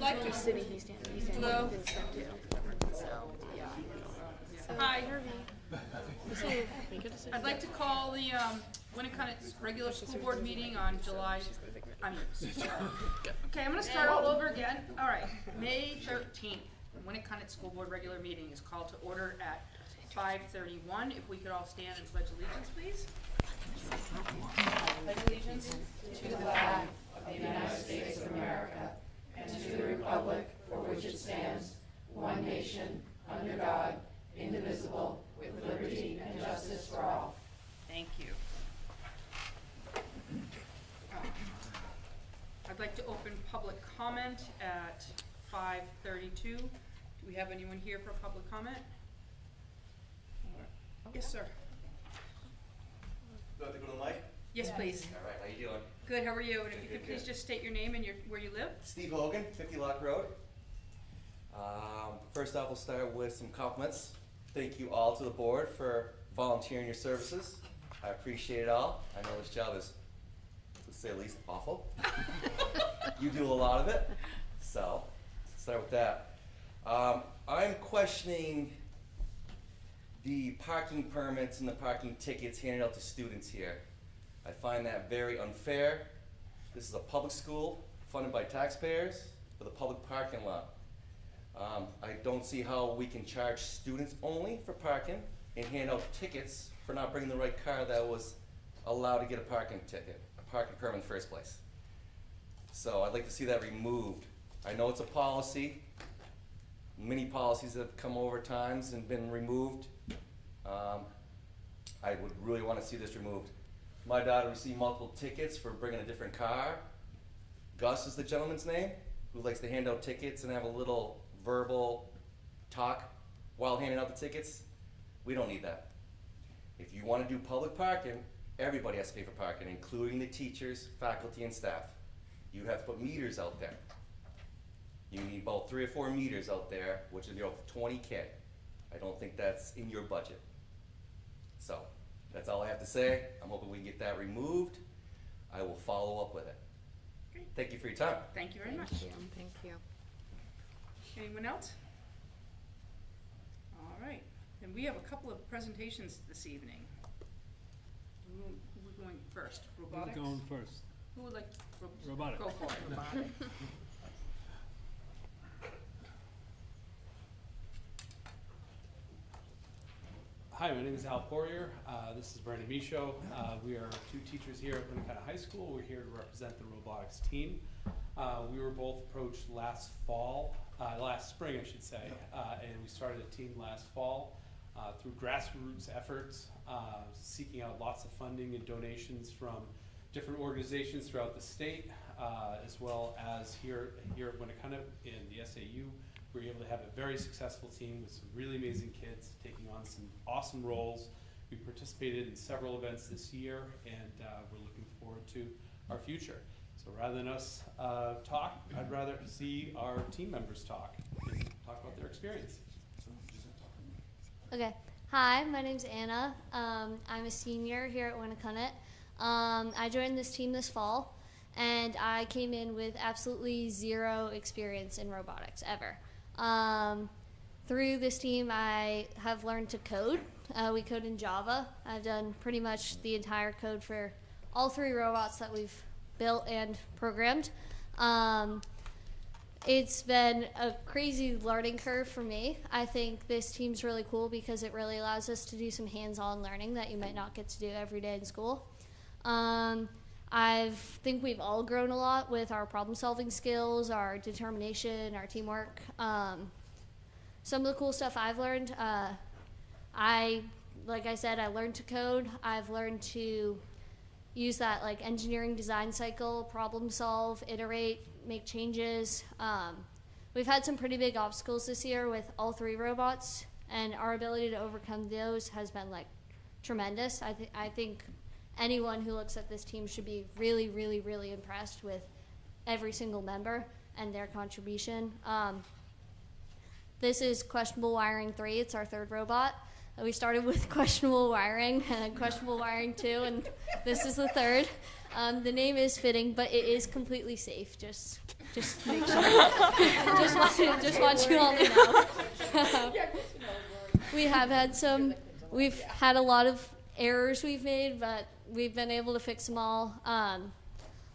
I'd like to. Sitting, he's standing Hello. with his stuff too. So, yeah. So, Hi. Make a decision. I'd like to call the Winnacunnet's regular school board meeting on July. Okay, I'm gonna start all over again. All right, May 13th, the Winnacunnet School Board regular meeting is called to order at 5:31. If we could all stand and pledge allegiance, please. Pledge allegiance To the flag of the United States of America and to the republic for which it stands, one nation, under God, indivisible, with liberty and justice for all. Thank you. I'd like to open public comment at 5:32. Do we have anyone here for public comment? Yes, sir. Do I have to go to the mic? Yes, please. All right, how you doing? Good, how are you? And if you Good, could please good. just state your name and where you live? Steve Hogan, 50 Lock Road. First off, we'll start with some compliments. Thank you all to the board for volunteering your services. I appreciate it all. I know this job is, to say the least, awful. You do a lot of it, so let's start with that. I'm questioning the parking permits and the parking tickets handed out to students here. I find that very unfair. This is a public school funded by taxpayers for the public parking lot. I don't see how we can charge students only for parking and hand out tickets for not bringing the right car that was allowed to get a parking ticket, a parking permit in the first place. So I'd like to see that removed. I know it's a policy. Many policies have come over times and been removed. I would really want to see this removed. My daughter received multiple tickets for bringing a different car. Gus is the gentleman's name, who likes to hand out tickets and have a little verbal talk while handing out the tickets. We don't need that. If you want to do public parking, everybody has to pay for parking, including the teachers, faculty, and staff. You have to put meters out there. You need about 3 or 4 meters out there, which is 20K. I don't think that's in your budget. So, that's all I have to say. I'm hoping we can get that removed. I will follow up with it. Great. Thank you for your time. Thank you very much. Thank you. Anyone else? All right, and we have a couple of presentations this evening. Who are going first? Robotics? Who's going first? Who would like, Robotics. Go for it, robotics. Hi, my name is Al Poirier. This is Brandon Michaud. We are 2 teachers here at Winnacunnet High School. We're here to represent the robotics team. We were both approached last spring, I should say, and we started a team last fall through grassroots efforts, seeking out lots of funding and donations from different organizations throughout the state, as well as here at Winnacunnet in the SAU. We were able to have a very successful team with some really amazing kids taking on some awesome roles. We participated in several events this year, and we're looking forward to our future. So rather than us talk, I'd rather see our team members talk and talk about their experience. Okay. Hi, my name's Anna. I'm a senior here at Winnacunnet. I joined this team this fall, and I came in with absolutely zero experience in robotics ever. Through this team, I have learned to code. We code in Java. I've done pretty much the entire code for all 3 robots that we've built and programmed. It's been a crazy learning curve for me. I think this team's really cool because it really allows us to do some hands-on learning that you might not get to do every day in school. I think we've all grown a lot with our problem-solving skills, our determination, our teamwork. Some of the cool stuff I've learned, like I said, I learned to code. I've learned to use that engineering design cycle, problem solve, iterate, make changes. We've had some pretty big obstacles this year with all 3 robots, and our ability to overcome those has been tremendous. I think anyone who looks at this team should be really, really, really impressed with every single member and their contribution. This is Questionable Wiring 3. It's our 3rd robot. We started with questionable wiring and then questionable wiring 2, and this is the 3rd. The name is fitting, but it is completely safe. Just make sure. just want you all to know. We've had a lot of errors we've made, but we've been able to fix them all.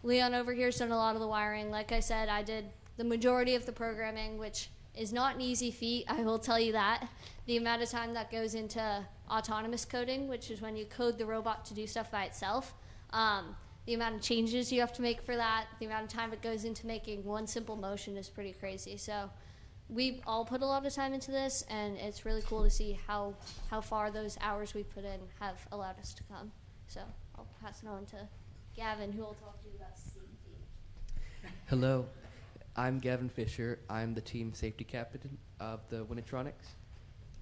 Leon over here has done a lot of the wiring. Like I said, I did the majority of the programming, which is not an easy feat, I will tell you that. The amount of time that goes into autonomous coding, which is when you code the robot to do stuff by itself, the amount of changes you have to make for that, the amount of time it goes into making one simple motion is pretty crazy. So we've all put a lot of time into this, and it's really cool to see how far those hours we put in have allowed us to come. So I'll pass it on to Gavin, who will talk to you about safety. Hello, I'm Gavin Fisher. I'm the team safety captain of the Winnacunnets.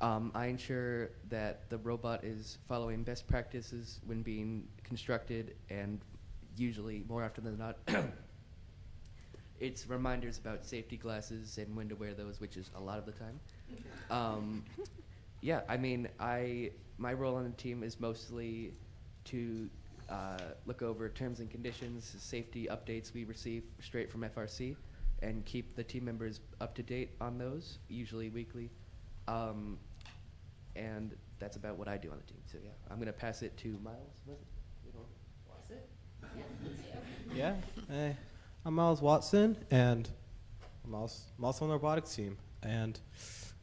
I ensure that the robot is following best practices when being constructed, and usually, more often than not, it's reminders about safety glasses and when to wear those, which is a lot of the time. Yeah, I mean, my role on the team is mostly to look over terms and conditions, safety updates we receive straight from FRC, and keep the team members up to date on those, usually weekly. And that's about what I do on the team. So yeah, I'm gonna pass it to Miles. Yeah, hey, I'm Miles Watson, and I'm also on the robotics team. And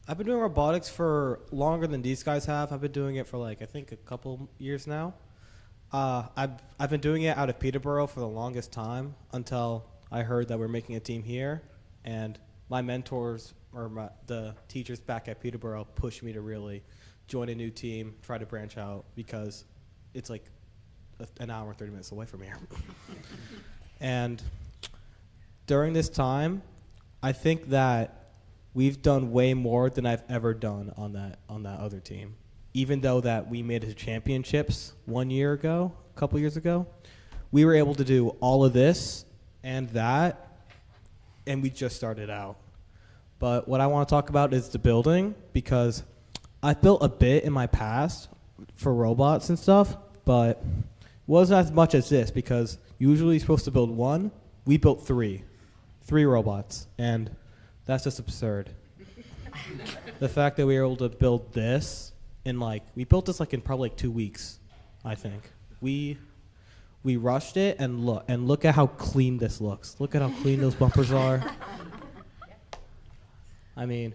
I've been doing robotics for longer than these guys have. I've been doing it for I think a couple years now. I've been doing it out of Peterborough for the longest time until I heard that we're making a team here, and my mentors or the teachers back at Peterborough pushed me to really join a new team, try to branch out, because it's like an hour and 30 minutes away from here. And during this time, I think that we've done way more than I've ever done on that other team. Even though that we made it to championships a couple years ago, we were able to do all of this and that, and we just started out. But what I want to talk about is the building, because I've built a bit in my past for robots and stuff, but wasn't as much as this, because usually you're supposed to build one. We built three robots, and that's just absurd. The fact that we were able to build this we built this in probably 2 weeks, I think. We rushed it, and look at how clean this looks. Look at how clean those bumpers are. I mean,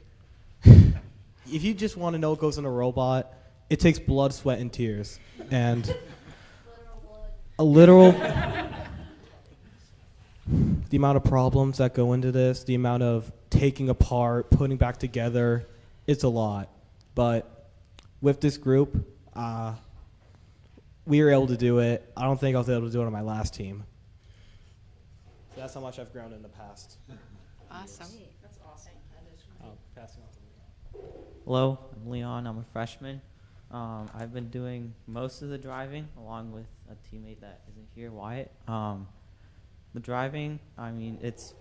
if you just want to know what goes in a robot, it takes blood, sweat, and tears. And a literal the amount of problems that go into this, the amount of taking apart, putting back together, it's a lot. But with this group, we were able to do it. I don't think I was able to do it on my last team. So that's how much I've grown in the past. Awesome. That's awesome. Passing on to Leon. Hello, I'm Leon. I'm a freshman. I've been doing most of the driving along with a teammate that isn't here, Wyatt. The driving, I mean, it's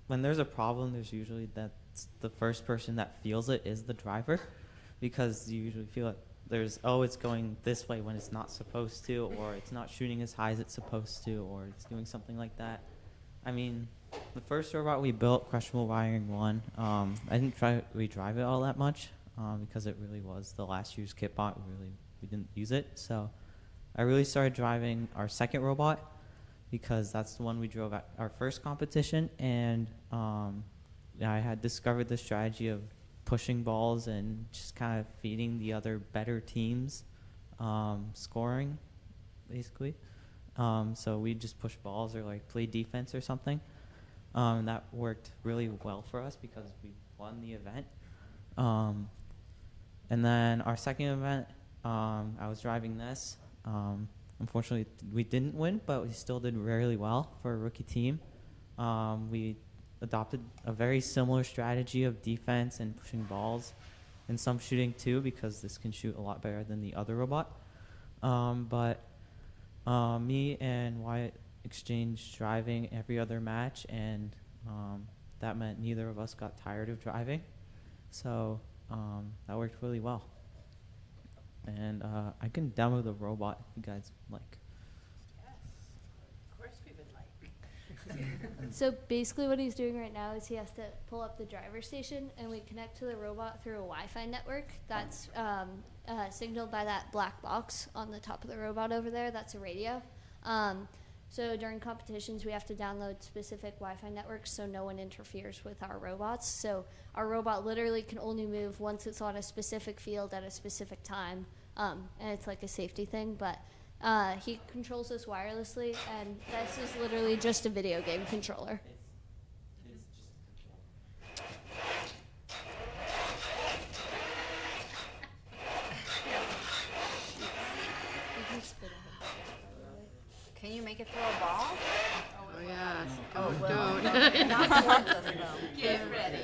when there's a problem, there's usually that's the first person that feels it is the driver, because you usually feel it. It's going this way when it's not supposed to, or it's not shooting as high as it's supposed to, or it's doing something like that. I mean, the first robot we built, Questionable Wiring 1, I didn't try redrive it all that much because it really was the last year's kit bot. We didn't use it. So I really started driving our second robot because that's the one we drove at our first competition. And I had discovered the strategy of pushing balls and just kind of feeding the other better teams scoring, basically. So we just push balls or play defense or something. That worked really well for us because we won the event. And then our second event, I was driving this. Unfortunately, we didn't win, but we still did really well for a rookie team. We adopted a very similar strategy of defense and pushing balls and some shooting too, because this can shoot a lot better than the other robot. But me and Wyatt exchanged driving every other match, and that meant neither of us got tired of driving. So that worked really well. And I can demo the robot if you guys like. So basically what he's doing right now is he has to pull up the driver station, and we connect to the robot through a Wi-Fi network that's signaled by that black box on the top of the robot over there. That's a radio. So during competitions, we have to download specific Wi-Fi networks so no one interferes with our robots. So our robot literally can only move once it's on a specific field at a specific time, and it's like a safety thing. But he controls this wirelessly, and this is literally just a video game controller. Can you make it throw a ball? Oh, yeah. Oh, well. don't. Not lots of them. Get ready.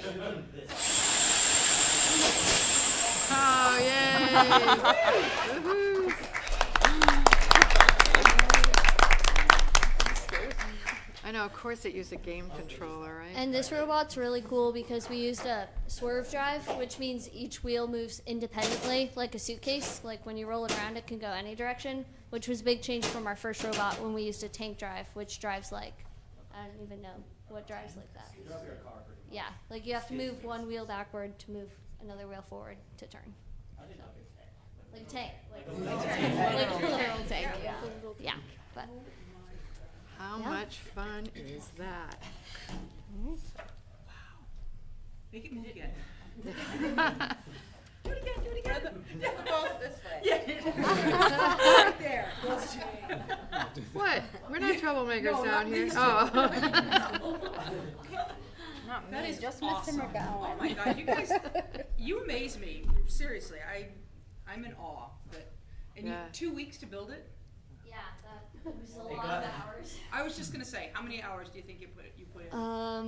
Oh, yay. Woohoo. I know, of course it used a game controller, right? And this robot's really cool because we used a swerve drive, which means each wheel moves independently, like a suitcase. Like when you roll it around, it can go any direction, which was a big change from our first robot when we used a tank drive, which drives like, I don't even know what drives like that. Yeah, like you have to move one wheel backward to move another wheel forward to turn. Like a tank. Like a literal tank, yeah. Yeah, but. How Yeah. much fun is that? Make it move again. Do it again. Both this way. Yeah. Right there. What? We're not troublemakers No, down not here. these two. Oh. Not That me, is just awesome. Mr. McGowan. Oh my God, you guys, you amaze me. Seriously, I'm in awe. And Yeah. 2 weeks to build it? Yeah, that was a lot of hours. I was just gonna say, how many hours do you think you put in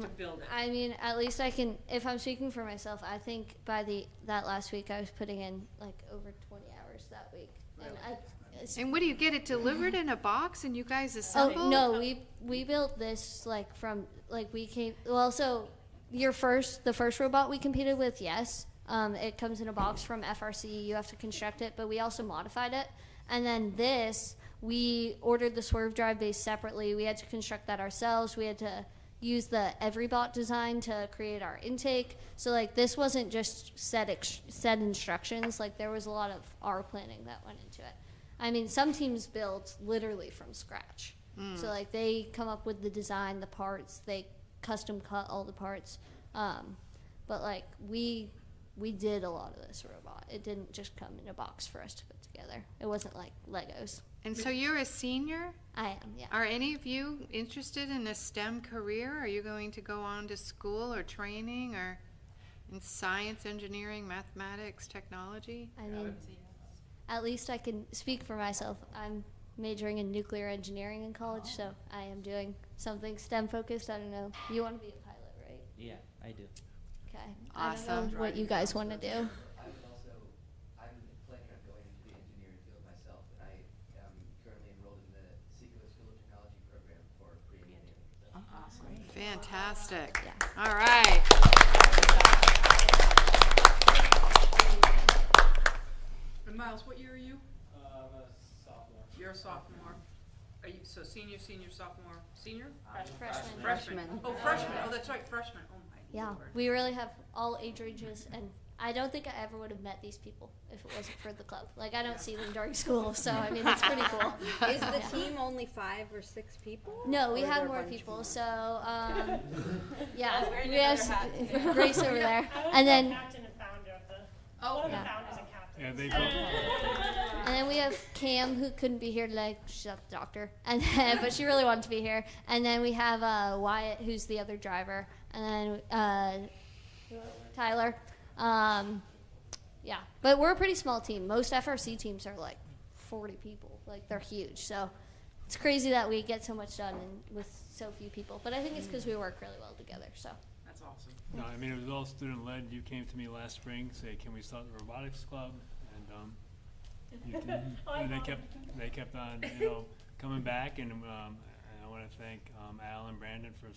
to build it? I mean, at least I can, if I'm speaking for myself, I think by that last week I was putting in like over 20 hours that week. And what do you get it delivered in a box and you guys assemble? Oh, no, we built this like from, like we came, well, so the first robot we competed with, yes. It comes in a box from FRC, you have to construct it, but we also modified it. And then this, we ordered the swerve drive base separately. We had to construct that ourselves. We had to use the EveryBot design to create our intake. So like this wasn't just set instructions. Like there was a lot of our planning that went into it. I mean, some teams build literally from scratch. So like they come up with the design, the parts, they custom cut all the parts. But like we did a lot of this robot. It didn't just come in a box for us to put together. It wasn't like Legos. And so you're a senior? I am, yeah. Are any of you interested in a STEM career? Are you going to go on to school or training or in science, engineering, mathematics, technology? I mean, at least I can speak for myself. I'm majoring in nuclear engineering in college, so I am doing something STEM focused. I don't know. You want to be a pilot, right? Yeah, I do. Okay. I don't Awesome. know what you guys want to do. I'm planning on going into the engineering field myself, and I am currently enrolled in the Seeker School of Technology program for pre-engineering. Fantastic. Yeah. All right. And Miles, what year are you? I'm a sophomore. You're a sophomore. Are you, so senior, sophomore, senior? Freshman. Freshman. Oh, freshman. Oh, that's right, freshman. Oh my Yeah, Lord. we really have all age ranges, and I don't think I ever would have met these people if it wasn't for the club. Like, I don't see them during school, so I mean, it's pretty cool. Is the Yeah. team only 5 or 6 people? No, we Or is have there a more bunch people. more? So, yeah, we have Grace over there, and then Captain and founder of the, Oh, one of the yeah. founders and captains. Yeah, they both. And then we have Cam, who couldn't be here today. She's at the doctor, and then, but she really wanted to be here. And then we have Wyatt, who's the other driver, and then Tyler. Yeah, but we're a pretty small team. Most FRC teams are like 40 people. Like they're huge. So it's crazy that we get so much done with so few people. But I think it's because we work really well together. So. that's awesome. No, I mean, it was all student-led. You came to me last spring, say, can we start the robotics club? And and they kept on, coming back. And I want to thank Al and Brandon for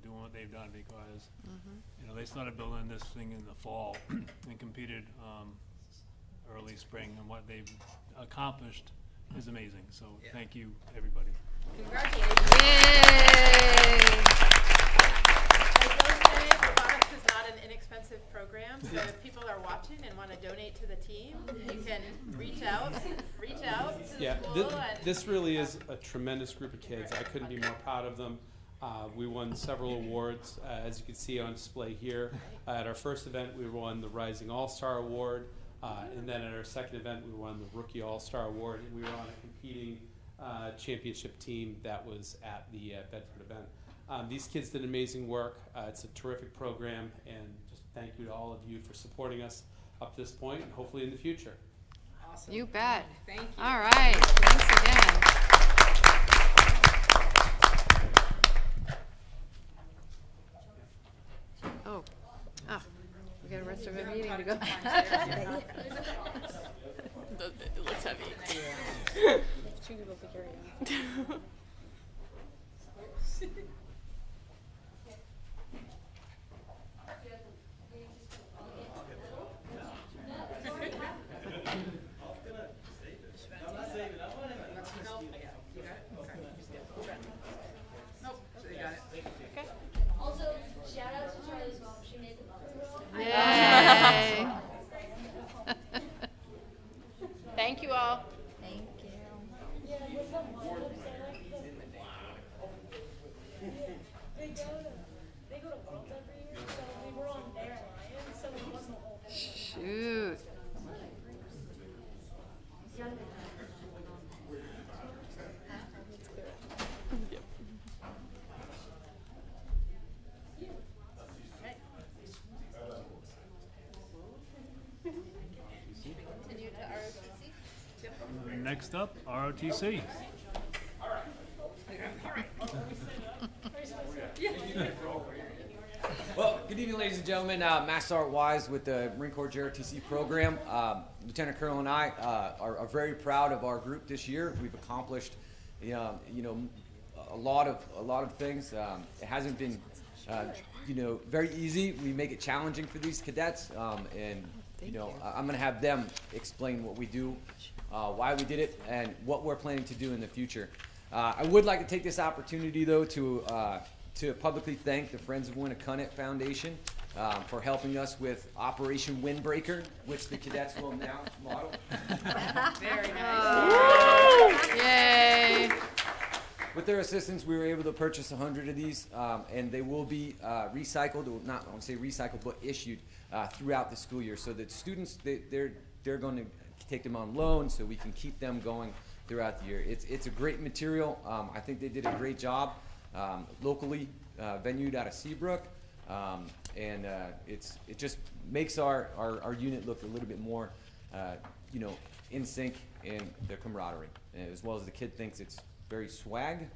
doing what they've done because, they started building this thing in the fall and competed early spring. And what they've accomplished is amazing. So thank you, everybody. Congratulations. Yay! watching and want to donate to the team, you can reach out to the Yeah, school. and this really is a tremendous group of kids. I couldn't be more proud of them. We won several awards, as you can see on display here. At our first event, we won the Rising All-Star Award, and then at our second event, we won the Rookie All-Star Award, and we were on a competing championship team that was at the Bedford event. These kids did amazing work. It's a terrific program, and just thank you to all of you for supporting us up to this point, and hopefully in the future. Awesome. You bet. Thank you. All right. Thanks again. Oh, we got the rest of the meeting to go. It looks heavy. Two people to carry on. Nope, so you got it. Also, shout out to Charlie's mom. She made the muffins. Yay. Thank you all. Thank you. They go to Worlds every year, so we were on their alliance, so it wasn't a whole thing. Shoot. Continue to ROTC. Next up, ROTC. Well, good evening, ladies and gentlemen. Master Art Wise with the Marine Corps JRTC program. Lieutenant Colonel and I are very proud of our group this year. We've accomplished, a lot of things. It hasn't been, very easy. We make it challenging for these cadets, and I'm going to have them explain what we do, why we did it, and what we're planning to do in the future. I would like to take this opportunity, though, to publicly thank the Friends of Winnacunnet Foundation for helping us with Operation Windbreaker, which the cadets will now model. Very nice. Yay. With their assistance, we were able to purchase 100 of these, and they will be recycled, or not, I won't say recycled, but issued throughout the school year. So that students, they're going to take them on loan so we can keep them going throughout the year. It's a great material. I think they did a great job. Locally venued out of Seabrook, and it just makes our unit look a little bit more, in sync in the camaraderie, as well as the kid thinks it's very swag,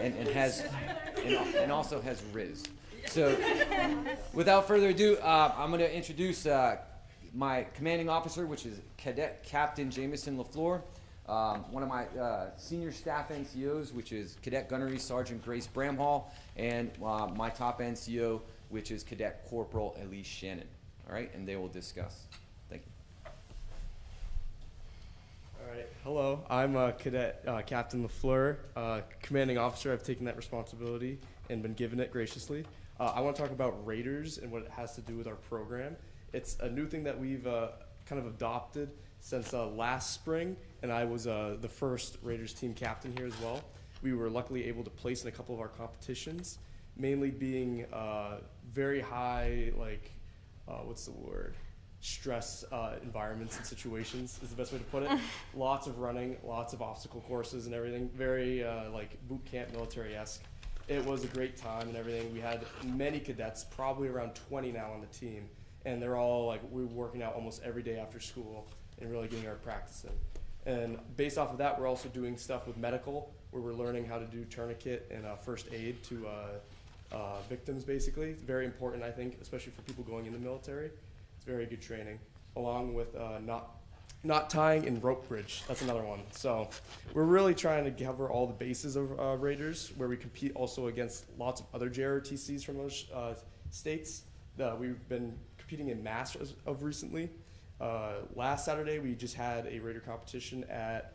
and also has riz. So, without further ado, I'm going to introduce my commanding officer, which is Cadet Captain Jameson LaFleur. One of my senior staff NCOs, which is Cadet Gunnery Sergeant Grace Bramhall, and my top NCO, which is Cadet Corporal Elise Shannon. All right, and they will discuss. Thank you. All right, hello. I'm Cadet Captain LaFleur, commanding officer. I've taken that responsibility and been given it graciously. I want to talk about Raiders and what it has to do with our program. It's a new thing that we've kind of adopted since last spring, and I was the first Raiders team captain here as well. We were luckily able to place in a couple of our competitions, mainly being very high, stress environments and situations is the best way to put it. Lots of running, lots of obstacle courses and everything, very boot camp military-esque. It was a great time and everything. We had many cadets, probably around 20 now on the team, and they're all we're working out almost every day after school and really getting our practice in. And based off of that, we're also doing stuff with medical, where we're learning how to do tourniquet and first aid to victims, basically. It's very important, I think, especially for people going in the military. It's very good training, along with knot tying and rope bridge. That's another one. So we're really trying to cover all the bases of Raiders, where we compete also against lots of other JRTCs from those states. We've been competing in Mass of recently. Last Saturday, we just had a Raider competition at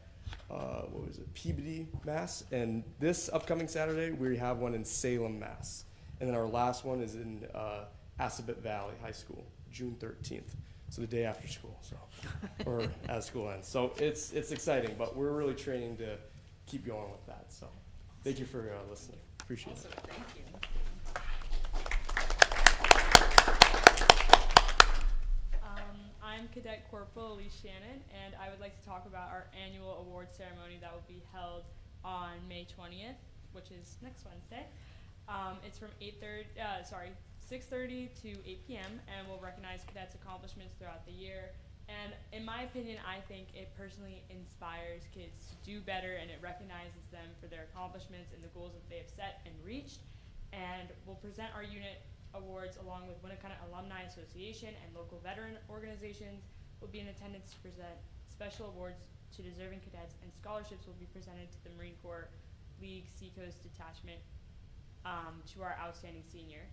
Peabody, Mass. And this upcoming Saturday, we have one in Salem, Mass. And then our last one is in Assabet Valley High School, June 13th. So the day after school, so or as school ends. So it's exciting, but we're really training to keep going with that. So thank you for listening. Appreciate it. Thank you. I'm Cadet Corporal Elise Shannon, and I would like to talk about our annual award ceremony that will be held on May 20th, which is next Wednesday. It's from 6:30 to 8 p.m. and will recognize cadets' accomplishments throughout the year. And in my opinion, I think it personally inspires kids to do better, and it recognizes them for their accomplishments and the goals that they have set and reached. And we'll present our unit awards along with Winnacunnet Alumni Association and local veteran organizations. Will be in attendance to present special awards to deserving cadets, and scholarships will be presented to the Marine Corps League Seacoast Detachment to our outstanding senior.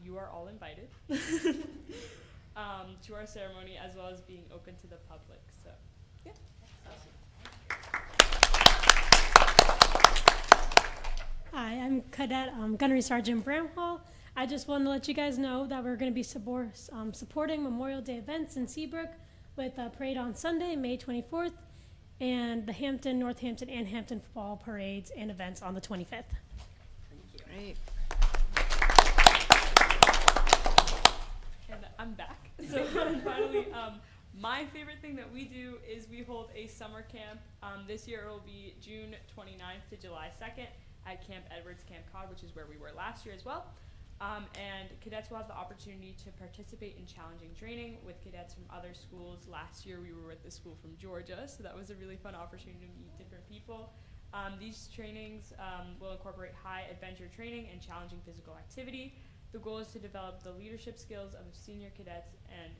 You are all invited to our ceremony, as well as being open to the public. So, yeah. Hi, I'm Cadet Gunnery Sergeant Bramhall. I just wanted to let you guys know that we're going to be supporting Memorial Day events in Seabrook with a parade on Sunday, May 24th, and the Hampton, Northampton, and Hampton football parades and events on the 25th. Great. And I'm back. So finally, my favorite thing that we do is we hold a summer camp. This year it will be June 29th to July 2nd at Camp Edwards, Camp Cod, which is where we were last year as well. And cadets will have the opportunity to participate in challenging training with cadets from other schools. Last year we were with the school from Georgia, so that was a really fun opportunity to meet different people. These trainings will incorporate high adventure training and challenging physical activity. The goal is to develop the leadership skills of senior cadets and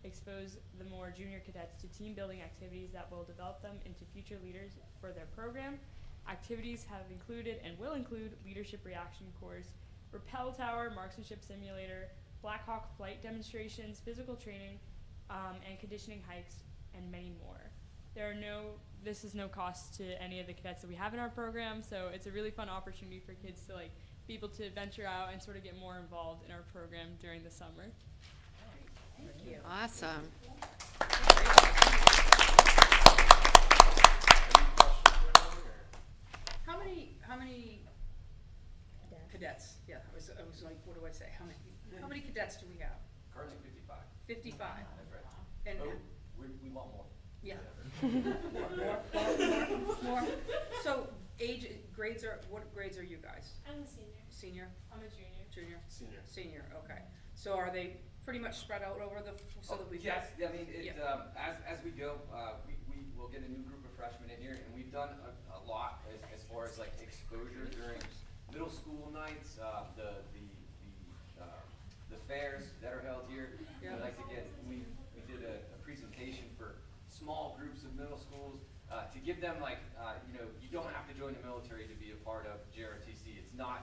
expose the more junior cadets to team building activities that will develop them into future leaders for their program. Activities have included and will include leadership reaction course, rappel tower, marksmanship simulator, Black Hawk flight demonstrations, physical training, and conditioning hikes, and many more. This is no cost to any of the cadets that we have in our program, so it's a really fun opportunity for kids to be able to venture out and sort of get more involved in our program during the summer. Thank you. Awesome. How many cadets? Yeah, I was like, what do I say? How many cadets do we have? Currently 55. 55. That's right. And we want more. yeah. more. So what grades are you guys? I'm a senior. Senior? I'm a junior. Junior? Senior. Senior, okay. So are they pretty much spread out over that we've Yes, got? I mean, as we go, we will get a new group of freshmen in here, and we've done a lot as far as exposure during middle school nights, the fairs that are held here. Yeah. We did a presentation for small groups of middle schools to give them you don't have to join the military to be a part of JROTC. It's not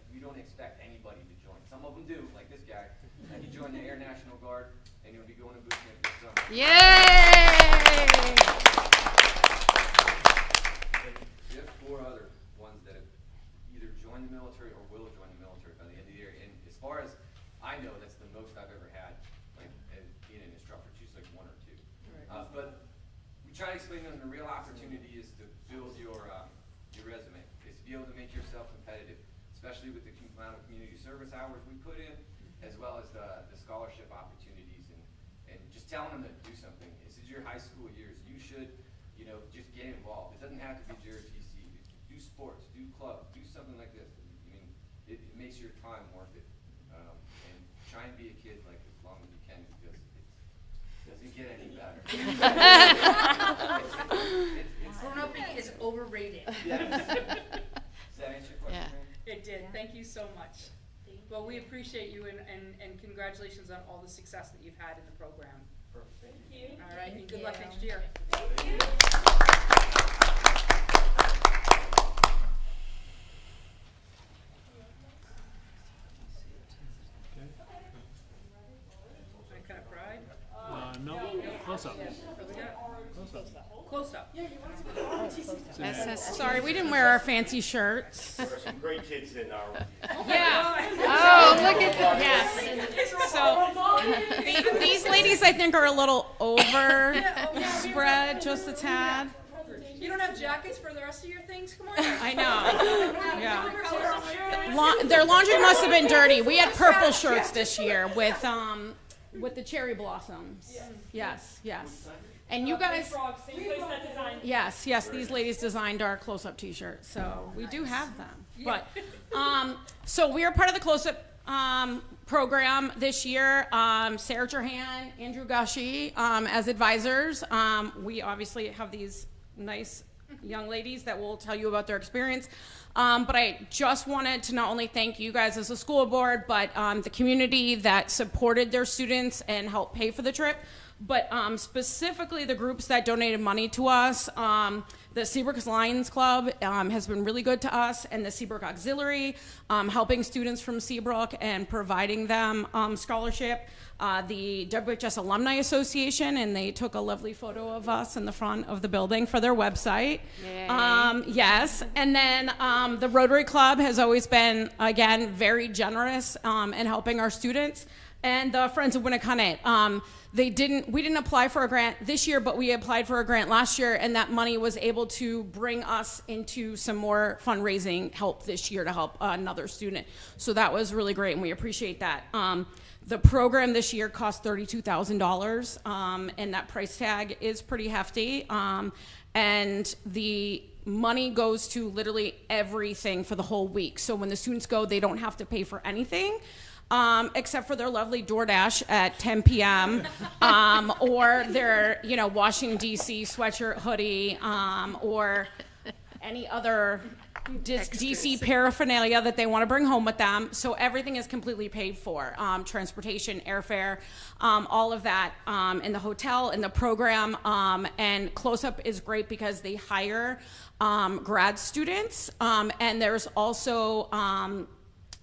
we don't expect anybody to join. Some of them do, like this guy. He joined the Air National Guard, and he'll be going to boot camp this summer. Yay! We have 4 other ones that have either joined the military or will join the military by the end of the year. And as far as I know, that's the most I've ever had, as being an instructor. It's usually 1 or 2. Right. But we try to explain to them the real opportunity is to build your resume. Is to be able to make yourself competitive, especially with the amount of community service hours we put in, as well as the scholarship opportunities, and just telling them to do something. This is your high school years. You should, just get involved. It doesn't have to be JROTC. Do sports, do clubs, do something like this. I mean, it makes your time worth it. And try and be a kid as long as you can, because it doesn't get any better. Grown-up is overrated. Yes. Does that answer your question? Yeah. It did. Thank you so much. Well, we appreciate you, and congratulations on all the success that you've had in the program. Perfect. Thank you. All right, and good luck next year. Thank you. Winnacunnet Pride? No, close up. What we got? Close up. Close up. Sorry, we didn't wear our fancy shirts. There are some great kids in our. Yeah. Oh, look at the yes. So these ladies I think are a little overspread, just a tad. You don't have jackets for the rest of your things? Come on. I know. Yeah. Their laundry must have been dirty. We had purple shirts this year with the cherry blossoms. Yes. And you guys. Yes. These ladies designed our close-up T-shirts, so we do have them. But so we are part of the close-up program this year. Sarah Trahan, Andrew Gushie as advisors. We obviously have these nice young ladies that will tell you about their experience. But I just wanted to not only thank you guys as a school board, but the community that supported their students and helped pay for the trip, but specifically the groups that donated money to us. The Seabrook Lions Club has been really good to us, and the Seabrook Auxiliary, helping students from Seabrook and providing them scholarship. The WHS Alumni Association, and they took a lovely photo of us in the front of the building for their website. Yes, and then the Rotary Club has always been, again, very generous in helping our students. And the Friends of Winnacunnet, we didn't apply for a grant this year, but we applied for a grant last year, and that money was able to bring us into some more fundraising help this year to help another student. So that was really great, and we appreciate that. The program this year cost $32,000, and that price tag is pretty hefty. And the money goes to literally everything for the whole week. So when the students go, they don't have to pay for anything. Except for their lovely DoorDash at 10 p.m. Or their, Washington D.C. sweatshirt, hoodie, or any other DC paraphernalia that they want to bring home with them. So everything is completely paid for. Transportation, airfare, all of that, in the hotel, in the program. And Close Up is great because they hire grad students, and there's also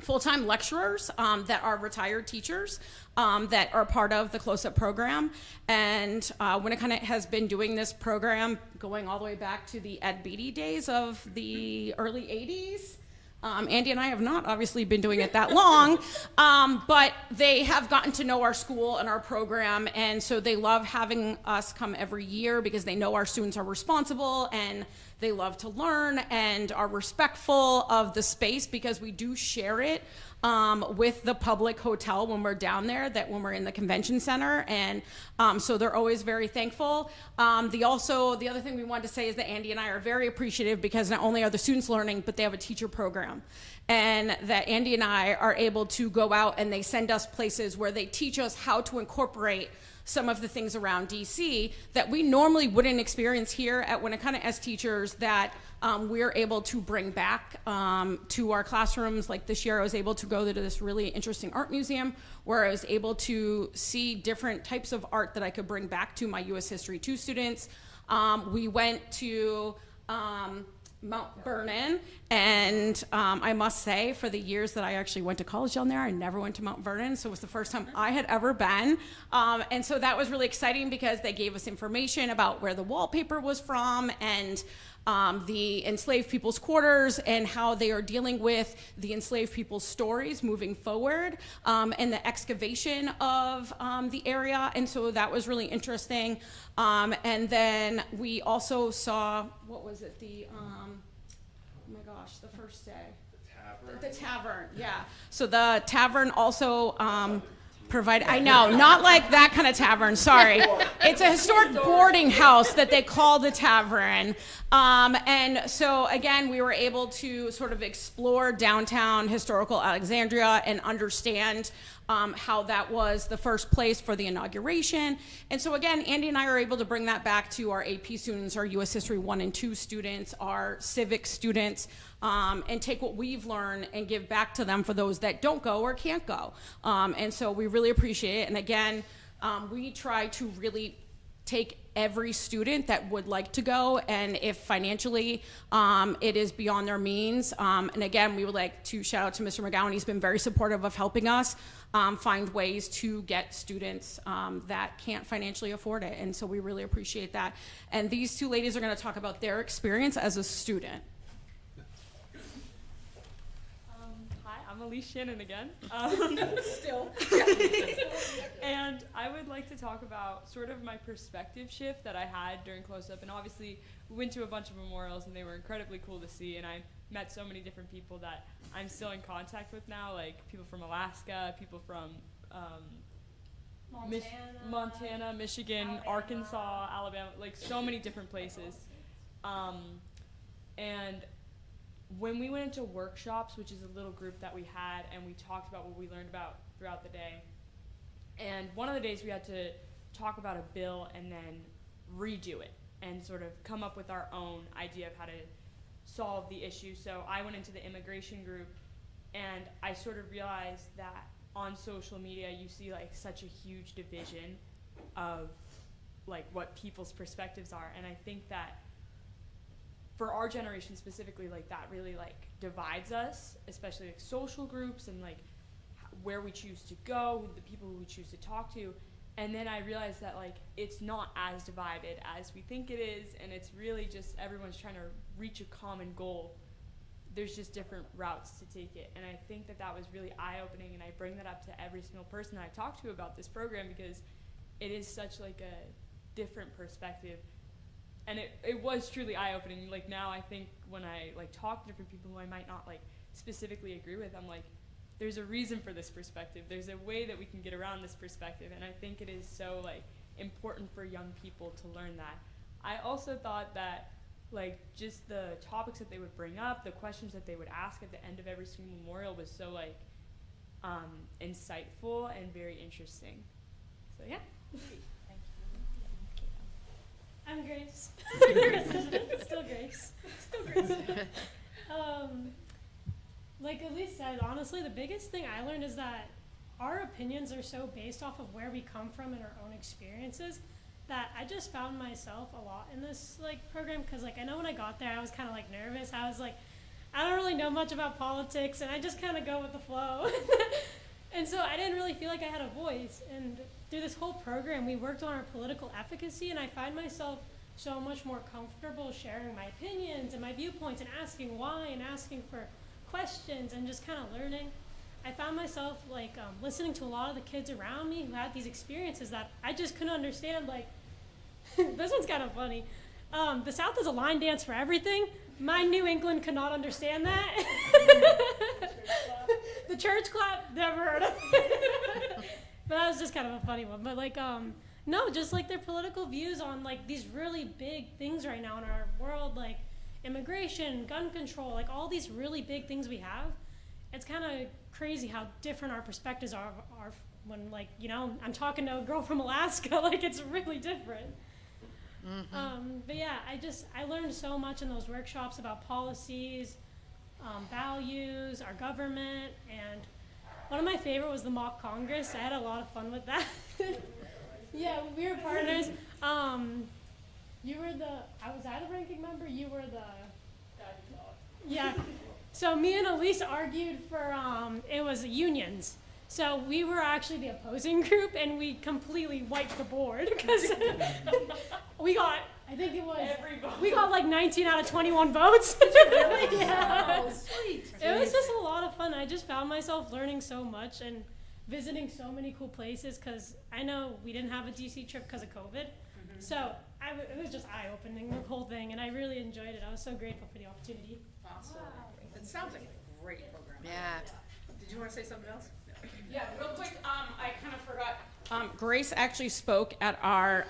full-time lecturers that are retired teachers that are part of the Close-Up program. And Winnacunnet has been doing this program going all the way back to the Ed Beatty days of the early 80s. Andy and I have not obviously been doing it that long, but they have gotten to know our school and our program, and so they love having us come every year because they know our students are responsible and they love to learn and are respectful of the space, because we do share it with the public hotel when we're down there, that when we're in the convention center, and so they're always very thankful. The other thing we wanted to say is that Andy and I are very appreciative because not only are the students learning, but they have a teacher program, and that Andy and I are able to go out and they send us places where they teach us how to incorporate some of the things around DC that we normally wouldn't experience here at Winnacunnet as teachers, that we're able to bring back to our classrooms. Like this year I was able to go to this really interesting art museum where I was able to see different types of art that I could bring back to my US History 2 students. We went to Mount Vernon, and I must say, for the years that I actually went to college down there, I never went to Mount Vernon, so it was the first time I had ever been, and so that was really exciting because they gave us information about where the wallpaper was from, and the enslaved people's quarters, and how they are dealing with the enslaved people's stories moving forward, and the excavation of the area, and so that was really interesting. And then we also saw, what was it, oh my gosh, the first day. The tavern, yeah. So the tavern also I know, not like that kind of tavern, sorry. It's a historic boarding house that they call the tavern. And so again, we were able to sort of explore downtown historical Alexandria and understand how that was the first place for the inauguration. And so again, Andy and I are able to bring that back to our AP students, our US History 1 and 2 students, our civic students, and take what we've learned and give back to them for those that don't go or can't go. And so we really appreciate it. And again, we try to really take every student that would like to go, and if financially it is beyond their means. And again, we would like to shout out to Mr. McGowan. He's been very supportive of helping us find ways to get students that can't financially afford it. And so we really appreciate that. And these two ladies are going to talk about their experience as a student. Hi, I'm Elise Shannon again. Still. And I would like to talk about sort of my perspective shift that I had during close-up. And obviously, we went to a bunch of memorials, and they were incredibly cool to see. And I met so many different people that I'm still in contact with now, like people from Alaska, people from Montana, Michigan, Alabama. Arkansas, Alabama, like so many different places. And when we went into workshops, which is a little group that we had, and we talked about what we learned about throughout the day. And one of the days we had to talk about a bill and then redo it and sort of come up with our own idea of how to solve the issue. So I went into the immigration group, and I sort of realized that on social media you see like such a huge division of like what people's perspectives are. And I think that for our generation specifically, like that really like divides us, especially like social groups and like where we choose to go, the people who we choose to talk to. And then I realized that like it's not as divided as we think it is, and it's really just everyone's trying to reach a common goal. There's just different routes to take it. And I think that that was really eye-opening, and I bring that up to every single person that I talk to about this program because it is such like a different perspective. And it was truly eye-opening. Like now I think when I like talk to different people who I might not like specifically agree with, I'm like, there's a reason for this perspective. There's a way that we can get around this perspective. And I think it is so like important for young people to learn that. I also thought that like just the topics that they would bring up, the questions that they would ask at the end of every single memorial was so like insightful and very interesting. So yeah. I'm Grace. Still Grace. Still Grace. Like Elise said, honestly, the biggest thing I learned is that our opinions are so based off of where we come from and our own experiences that I just found myself a lot in this like program, because like I know when I got there I was kind of like nervous. I was like, I don't really know much about politics, and I just kind of go with the flow. And so I didn't really feel like I had a voice. And through this whole program, we worked on our political efficacy, and I find myself so much more comfortable sharing my opinions and my viewpoints and asking why and asking for questions and just kind of learning. I found myself like listening to a lot of the kids around me who had these experiences that I just couldn't understand. Like, this one's kind of funny. The South is a line dance for everything. My New England could not understand that. The church clap, never heard of it. But that was just kind of a funny one. But like, no, just like their political views on like these really big things right now in our world, like immigration, gun control, like all these really big things we have. It's kind of crazy how different our perspectives are when, like, you know, I'm talking to a girl from Alaska, like it's really different. Mm-hmm. But yeah, I learned so much in those workshops about policies, values, our government, and one of my favorite was the mock Congress. I had a lot of fun with that. Yeah, we were partners. You were I was the ranking member, you were yeah. So me and Elise argued for, it was unions. So we were actually the opposing group, and we completely wiped the board because we got like 19 out of 21 votes. Yeah. Oh, sweet. It was just a lot of fun. I just found myself learning so much and visiting so many cool places, because I know we didn't have a DC trip because of COVID. Mm-hmm. So it was just eye-opening, the whole thing, and I really enjoyed it. I was so grateful for the opportunity. Awesome. It sounds like a great program. Yeah. Did you want to say something else? Yeah, real quick, I kind of forgot. Grace actually spoke at our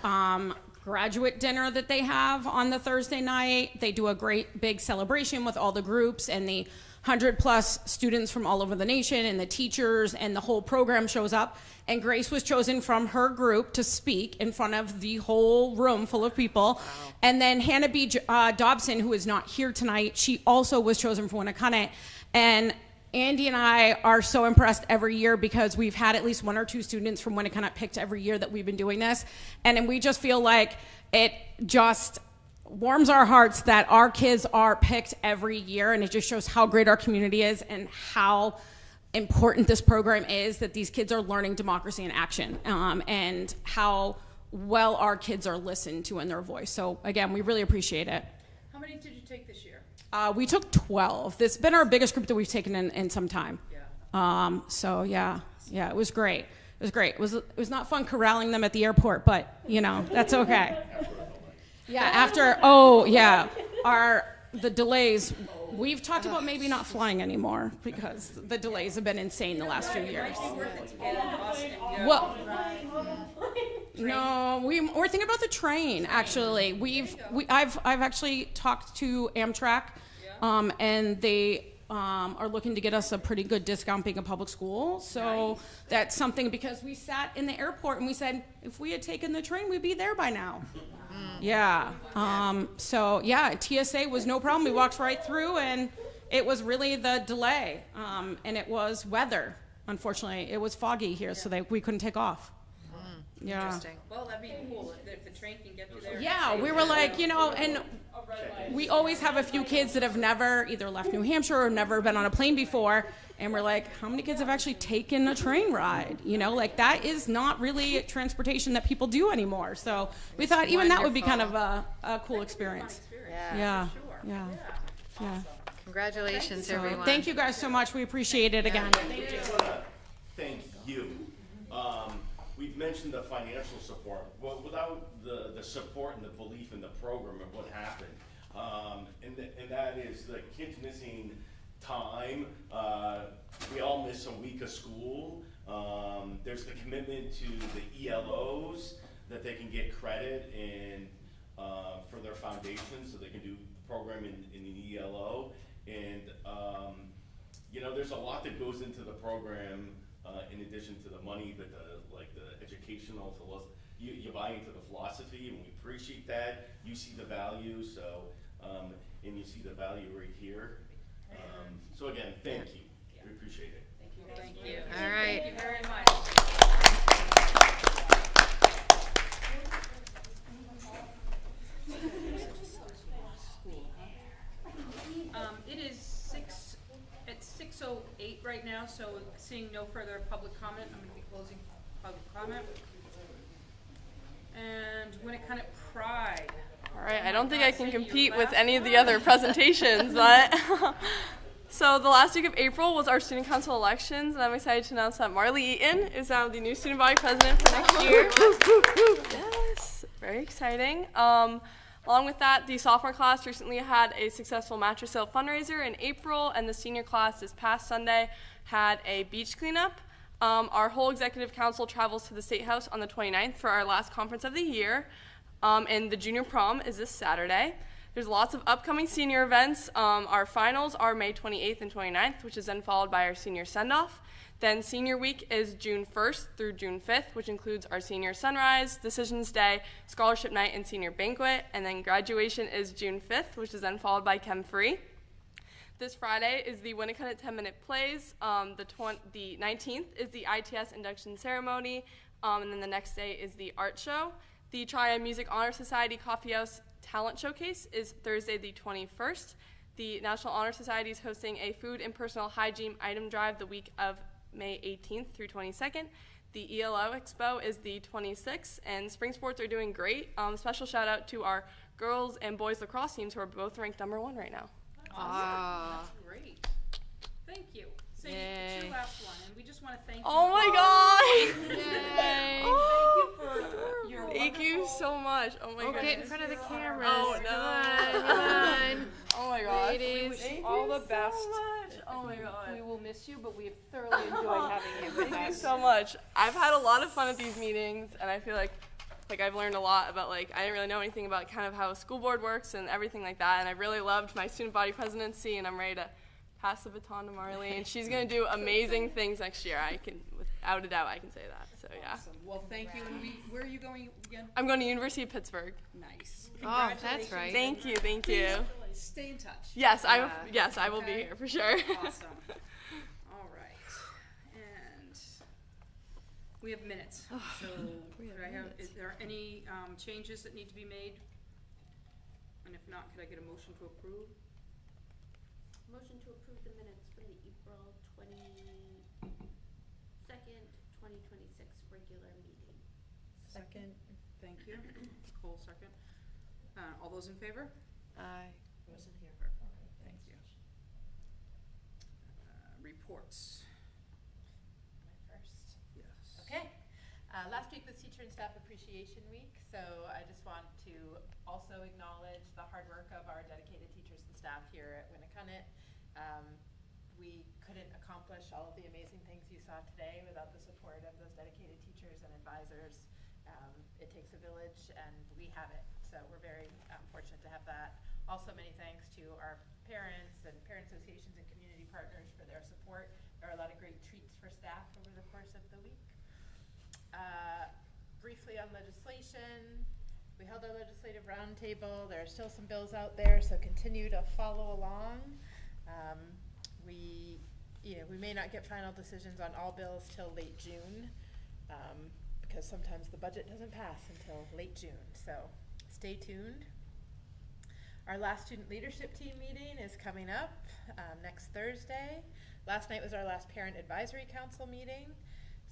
graduate dinner that they have on the Thursday night. They do a great big celebration with all the groups and the 100+ students from all over the nation, and the teachers, and the whole program shows up. And Grace was chosen from her group to speak in front of the whole room full of people. Wow. And then Hannah B. Dobson, who is not here tonight, she also was chosen for Winnacunnet. And Andy and I are so impressed every year because we've had at least 1 or 2 students from Winnacunnet picked every year that we've been doing this. And we just feel like it just warms our hearts that our kids are picked every year, and it just shows how great our community is and how important this program is, that these kids are learning democracy in action, and how well our kids are listened to in their voice. So again, we really appreciate it. How many did you take this year? We took 12. This has been our biggest group that we've taken in some time. Yeah. So yeah, it was great. was great. It was not fun corralling them at the airport, but that's okay. Yeah, the delays. We've talked about maybe not flying anymore because the delays have been insane the last few years. Well, no, we're thinking about the train. Actually, I've actually talked to Amtrak, and they are looking to get us a pretty good discount being a public school. So that's something, because we sat in the airport and we said if we had taken the train, we'd be there by now. Yeah. TSA was no problem. We walked right through, and it was really the delay, and it was weather. Unfortunately, it was foggy here, so we couldn't take off. Yeah. Interesting. Well, that'd be cool if the train can get you there. Yeah, we were like, and we always have a few kids that have never either left New Hampshire or never been on a plane before, and we're like, how many kids have actually taken a train ride? That is not really transportation that people do anymore. So we thought even that would be kind of a cool experience. Yeah. Congratulations, So, everyone. thank you guys so much. We appreciate it again. Thank you. We've mentioned the financial support. Well, without the support and the belief in the program of what happened, and that is the kids missing time. We all miss a week of school. There's the commitment to the ELOs that they can get credit and for their foundation, so they can do the program in the ELO. And there's a lot that goes into the program in addition to the money, but the educational philosophy. You buy into the philosophy, and we appreciate that. You see the value, and you see the value right here. So again, thank you. We appreciate it. Thank you. All right. Thank you very much. It is 6:08 right now, so seeing no further public comment, I'm going to be closing public comment. And Winnacunnet Pride. All right, I don't think I can compete with any of the other presentations, but so the last week of April was our student council elections, and I'm excited to announce that Marley Eaton is now the new student body president for next year. Yes, very exciting. Along with that, the sophomore class recently had a successful mattress sale fundraiser in April, and the senior class this past Sunday had a beach cleanup. Our whole executive council travels to the State House on the 29th for our last conference of the year, and the junior prom is this Saturday. There's lots of upcoming senior events. Our finals are May 28th and 29th, which is then followed by our senior send-off. Then senior week is June 1st through June 5th, which includes our senior sunrise, decisions day, scholarship night, and senior banquet. And then graduation is June 5th, which is then followed by Chem Free. This Friday is the Winnacunnet 10-minute plays. The 19th is the ITS induction ceremony, and then the next day is the art show. The Triad Music Honor Society Coffee House Talent Showcase is Thursday the 21st. The National Honor Society is hosting a food and personal hygiene item drive the week of May 18th through 22nd. The ELO Expo is the 26th, and spring sports are doing great. Special shout out to our girls and boys lacrosse teams, who are both ranked #1 right now. Awesome. That's great. Thank you. So it's your last one, and we just want to thank you. Oh my God! Yay. Oh, thank you for your thank you so much. Oh my God. Get in front of the cameras. Oh no. Come on. Oh my gosh. Ladies. We wish you all the best. So much. Oh my God. We will miss you, but we have thoroughly enjoyed having you with Thank you us. so much. I've had a lot of fun at these meetings, and I feel like I've learned a lot about, I didn't really know anything about kind of how a school board works and everything like that, and I really loved my student body presidency, and I'm ready to pass the baton to Marley, and she's going to do amazing things next year. Without a doubt, I can say that. So yeah. Awesome. Well, thank you. And where are you going again? I'm going to University of Pittsburgh. Nice. Oh, that's right. Thank you. Thank you. Stay in touch. Yes, I will be here for sure. Awesome. All right. And we have minutes. So is there any changes that need to be made? And if not, could I get a motion to approve? Motion to approve the minutes from the April 22nd, 2026 regular meeting. Second. Thank you. Cole, second. All those in favor? Aye. Wasn't here. Thank you. Reports. First. Yes. Okay. Teacher and Staff Appreciation Week, so I just want to also acknowledge the hard work of our dedicated teachers and staff here at Winnacunnet. We couldn't accomplish all of the amazing things you saw today without the support of those dedicated teachers and advisors. It takes a village, and we have it, so we're very fortunate to have that. Also, many thanks to our parents and parent associations and community partners for their support. There are a lot of great treats for staff over the course of the week. Briefly on legislation, we held our legislative roundtable. There are still some bills out there, so continue to follow along. We may not get final decisions on all bills till late June, because sometimes the budget doesn't pass until late June, so stay tuned. Our last student leadership team meeting is coming up next Thursday. Last night was our last parent advisory council meeting,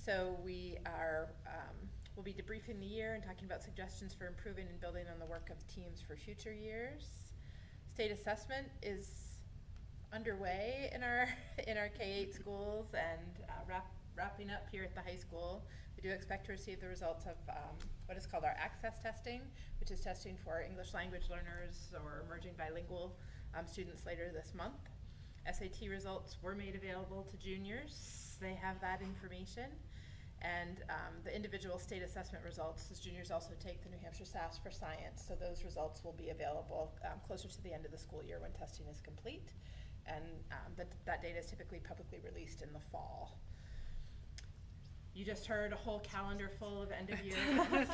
so we'll be debriefing the year and talking about suggestions for improving and building on the work of teams for future years. State assessment is underway in our K-8 schools and wrapping up here at the high school. We do expect to receive the results of what is called our access testing, which is testing for English language learners or emerging bilingual students later this month. SAT results were made available to juniors. They have that information. And the individual state assessment results, as juniors also take the New Hampshire SAS for science, so those results will be available closer to the end of the school year when testing is complete. And that data is typically publicly released in the fall. You just heard a whole calendar full of end of year events,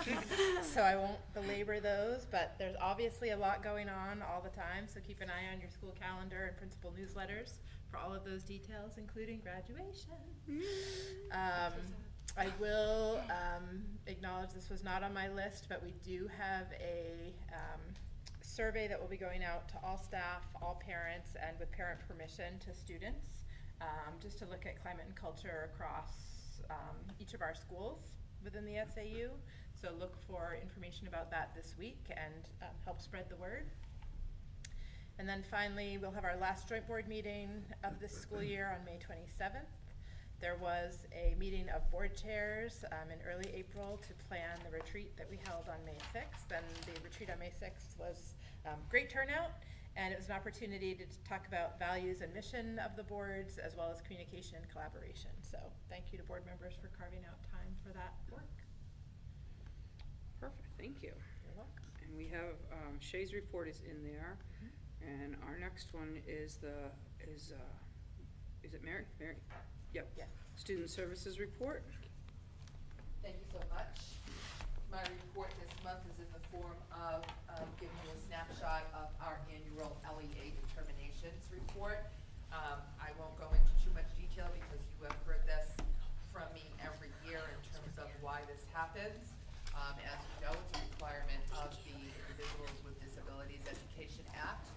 so I won't belabor those, but there's obviously a lot going on all the time, so keep an eye on your school calendar and principal newsletters for all of those details, including graduation. I will acknowledge this was not on my list, but we do have a survey that will be going out to all staff, all parents, and with parent permission to students, just to look at climate and culture across each of our schools within the SAU. So look for information about that this week and help spread the word. And then finally, we'll have our last joint board meeting of this school year on May 27th. There was a meeting of board chairs in early April to plan the retreat that we held on May 6th. And the retreat on May 6th was great turnout, and it was an opportunity to talk about values and mission of the boards, as well as communication and collaboration. So thank you to board members for carving out time for that work. Perfect, thank you. You're welcome. And we have, Shay's report is in there, and our next one is is it Mary? Mary? Yep. Yeah. Student Services Report. Thank you so much. My report this month is in the form of giving you a snapshot of our annual LEA determinations report. I won't go into too much detail because you have heard this from me every year in terms of why this happens. As you know, it's a requirement of the Individuals with Disabilities Education Act,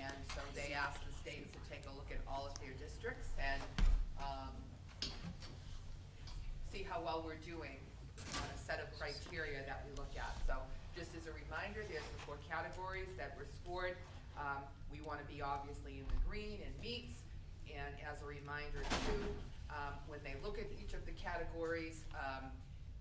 and so they ask the states to take a look at all of their districts and see how well we're doing on a set of criteria that we look at. So just as a reminder, there's the 4 categories that were scored. We want to be obviously in the green and meets, and as a reminder too, when they look at each of the categories,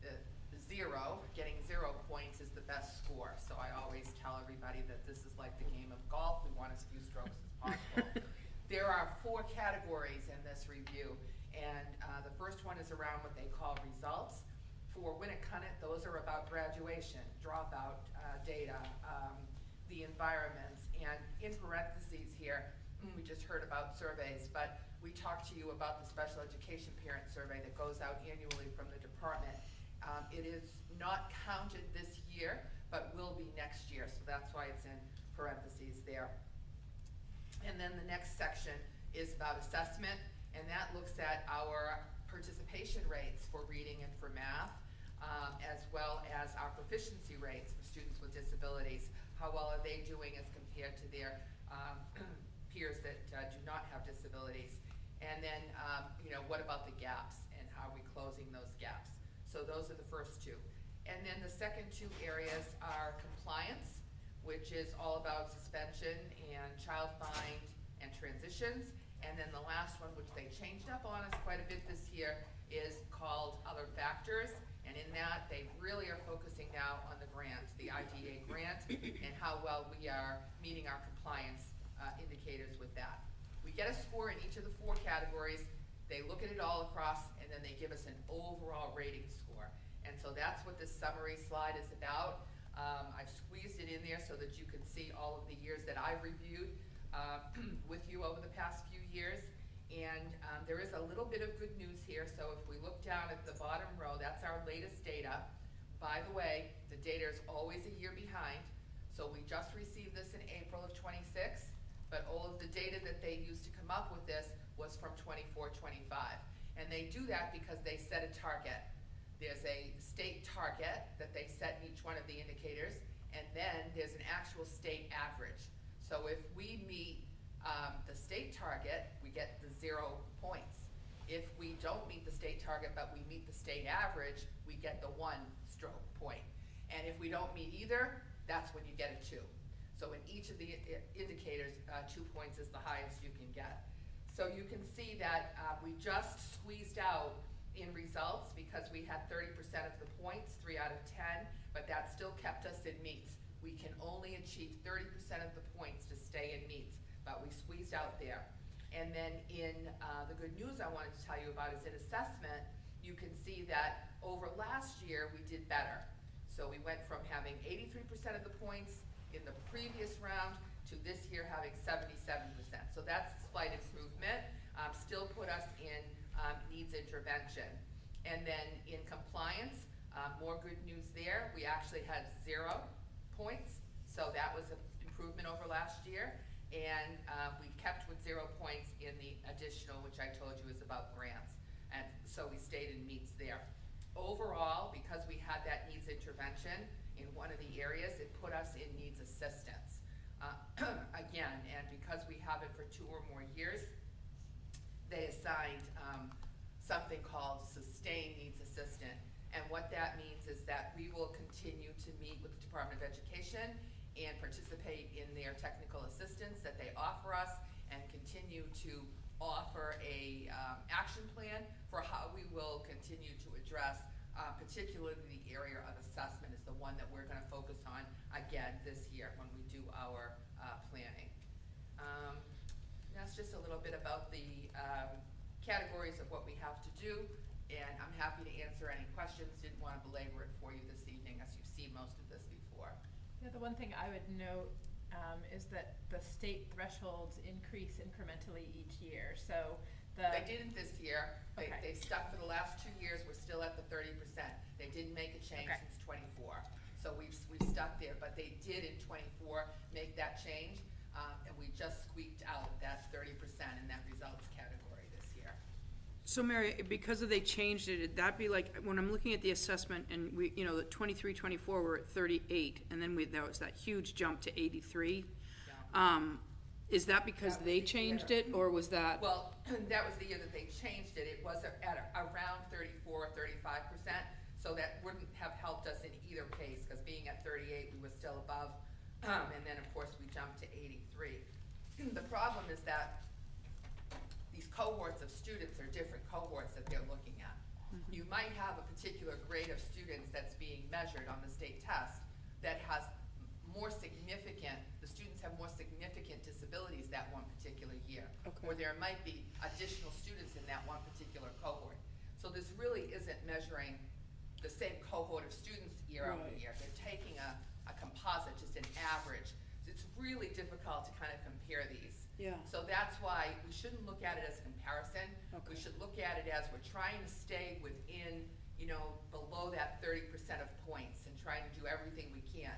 the 0, getting 0 points is the best score. So I always tell everybody that this is like the game of golf. We want as few strokes as possible. There are 4 categories in this review, and the first one is around what they call results. For Winnacunnet, those are about graduation, dropout data, the environments, and in parentheses here, we just heard about surveys, but we talked to you about the special education parent survey that goes out annually from the department. It is not counted this year, but will be next year, so that's why it's in parentheses there. And then the next section is about assessment, and that looks at our participation rates for reading and for math, as well as our proficiency rates for students with disabilities. How well are they doing as compared to their peers that do not have disabilities? And then, what about the gaps, and how are we closing those gaps? So those are the first 2. And then the second 2 areas are compliance, which is all about suspension and child find and transitions. And then the last one, which they changed up on us quite a bit this year, is called other factors. And in that, they really are focusing now on the grant, the IDA grant, and how well we are meeting our compliance indicators with that. We get a score in each of the 4 categories. They look at it all across, and then they give us an overall rating score. And so that's what this summary slide is about. I've squeezed it in there so that you can see all of the years that I've reviewed with you over the past few years. And there is a little bit of good news here. So if we look down at the bottom row, that's our latest data. By the way, the data is always a year behind. So we just received this in April of 26, but all of the data that they used to come up with this was from 24-25. And they do that because they set a target. There's a state target that they set in each one of the indicators, and then there's an actual state average. So if we meet the state target, we get the 0 points. If we don't meet the state target, but we meet the state average, we get the 1 stroke point. And if we don't meet either, that's when you get a 2. So in each of the indicators, 2 points is the highest you can get. So you can see that we just squeezed out in results because we had 30% of the points, 3 out of 10, but that still kept us in meets. We can only achieve 30% of the points to stay in meets, but we squeezed out there. And then in the good news I wanted to tell you about is in assessment, you can see that over last year we did better. So we went from having 83% of the points in the previous round to this year having 77%. So that's a slight improvement. Still put us in needs intervention. And then in compliance, more good news there. We actually had 0 points, so that was an improvement over last year. And we kept with 0 points in the additional, which I told you is about grants. And so we stayed in meets there. Overall, because we had that needs intervention in one of the areas, it put us in needs assistance. Again, and because we have it for 2 or more years, they assigned something called sustained needs assistant. And what that means is that we will continue to meet with the Department of Education and participate in their technical assistance that they offer us, and continue to offer a action plan for how we will continue to address particularly the area of assessment is the one that we're going to focus on again this year when we do our planning. That's just a little bit about the categories of what we have to do, and I'm happy to answer any questions. Didn't want to belabor it for you this evening, as you've seen most of this before. Yeah, the one thing I would note is that the state thresholds increase incrementally each year. So they didn't this year. They stuck for the last 2 years. We're still at the 30%. They didn't make a change since 24. So we've stuck there, but they did in 24 make that change, and we just squeaked out that 30% in that results category this year. So Mary, because they changed it, would that be like, when I'm looking at the assessment and we, you know, the 23, 24 were at 38, and then there was that huge jump to 83. Yeah. Is that because they changed it, or was that? Well, that was the year that they changed it. It was at around 34 or 35%, so that wouldn't have helped us in either case, because being at 38, we were still above, and then of course we jumped to 83. The problem is that these cohorts of students are different cohorts that they're looking at. Mm-hmm. You might have a particular grade of students that's being measured on the state test that has more significant, the students have more significant disabilities that one particular year. Okay. Or there might be additional students in that one particular cohort. So this really isn't measuring the same cohort of students year over year. They're taking a composite, just an average. So it's really difficult to kind of compare these. Yeah. So that's why we shouldn't look at it as a comparison. Okay. We should look at it as we're trying to stay within, you know, below that 30% of points and trying to do everything we can.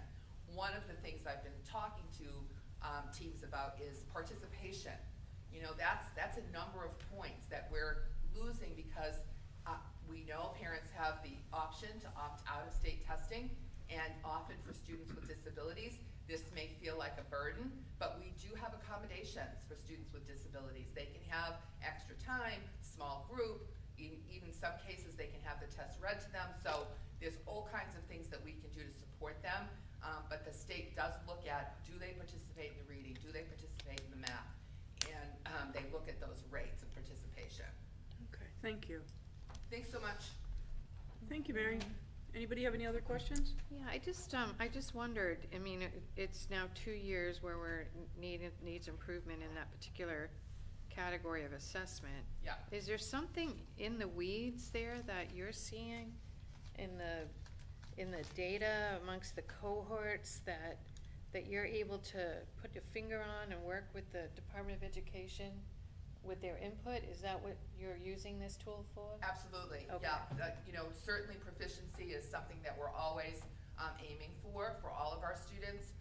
One of the things I've been talking to teams about is participation. You know, that's a number of points that we're losing because we know parents have the option to opt out of state testing, and often for students with disabilities, this may feel like a burden, but we do have accommodations for students with disabilities. They can have extra time, small group, even some cases they can have the test read to them. So there's all kinds of things that we can do to support them. But the state does look at, do they participate in the reading? Do they participate in the math? And they look at those rates of participation. Okay, thank you. Thanks so much. Thank you, Mary. Anybody have any other questions? Yeah, I just wondered, I mean, it's now 2 years where we're needs improvement in that particular category of assessment. Yeah. Is there something in the weeds there that you're seeing in the data amongst the cohorts that you're able to put your finger on and work with the Department of Education with their input? Is that what you're using this tool for? Absolutely, Okay. yeah. You know, certainly proficiency is something that we're always aiming for all of our students.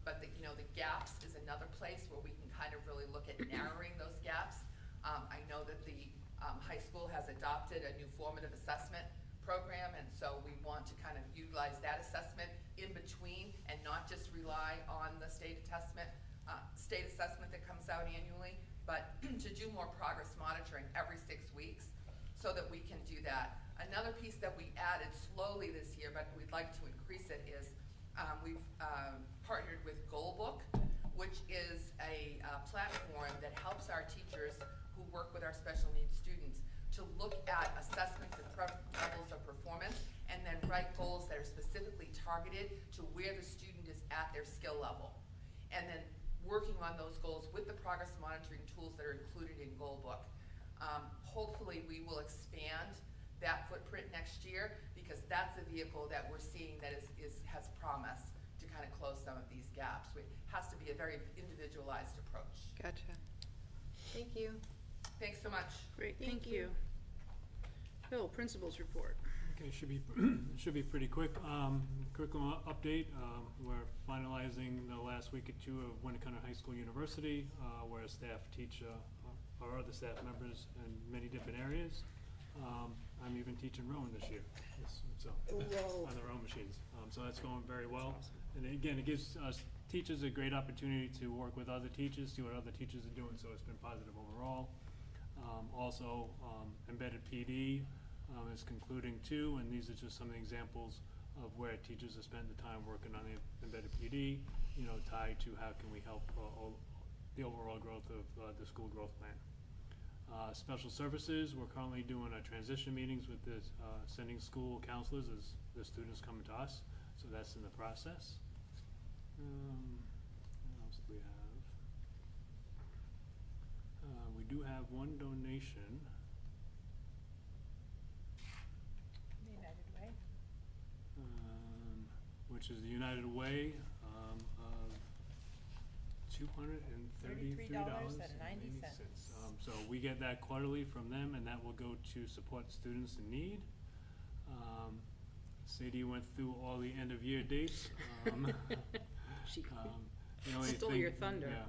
But the gaps is another place where we can kind of really look at narrowing those gaps. I know that the high school has adopted a new formative assessment program, and so we want to kind of utilize that assessment in between and not just rely on the state assessment that comes out annually, but to do more progress monitoring every 6 weeks so that we can do that. Another piece that we added slowly this year, but we'd like to increase it, is we've partnered with Goalbook, which is a platform that helps our teachers who work with our special needs students to look at assessments and levels of performance and then write goals that are specifically targeted to where the student is at their skill level. And then working on those goals with the progress monitoring tools that are included in Goalbook. Hopefully we will expand that footprint next year, because that's a vehicle that we're seeing that has promise to kind of close some of these gaps. It has to be a very individualized approach. Gotcha. Thank you. Thanks so much. Great, thank you. Bill, principal's report. Okay, should be pretty quick. Curriculum update. We're finalizing the last week or two of Winnacunnet High School University, where staff teach our other staff members in many different areas. I'm even teaching rowing this year, so on the rowing machines. So that's going very well. And again, it gives us teachers a great opportunity to work with other teachers, see what other teachers are doing. So it's been positive overall. Also, embedded PD is concluding too, and these are just some examples of where teachers have spent the time working on the embedded PD, tied to how can we help the overall growth of the school growth plan. Special services, we're currently doing transition meetings with the sending school counselors as the students coming to us, so that's in the process. What else do we have? We do have one donation. The United Way. Which is the United Way of $233.90. So we get that quarterly from them, and that will go to support students in need. Sadie went through all the end of year dates. She the only stole thing, your thunder. Yeah,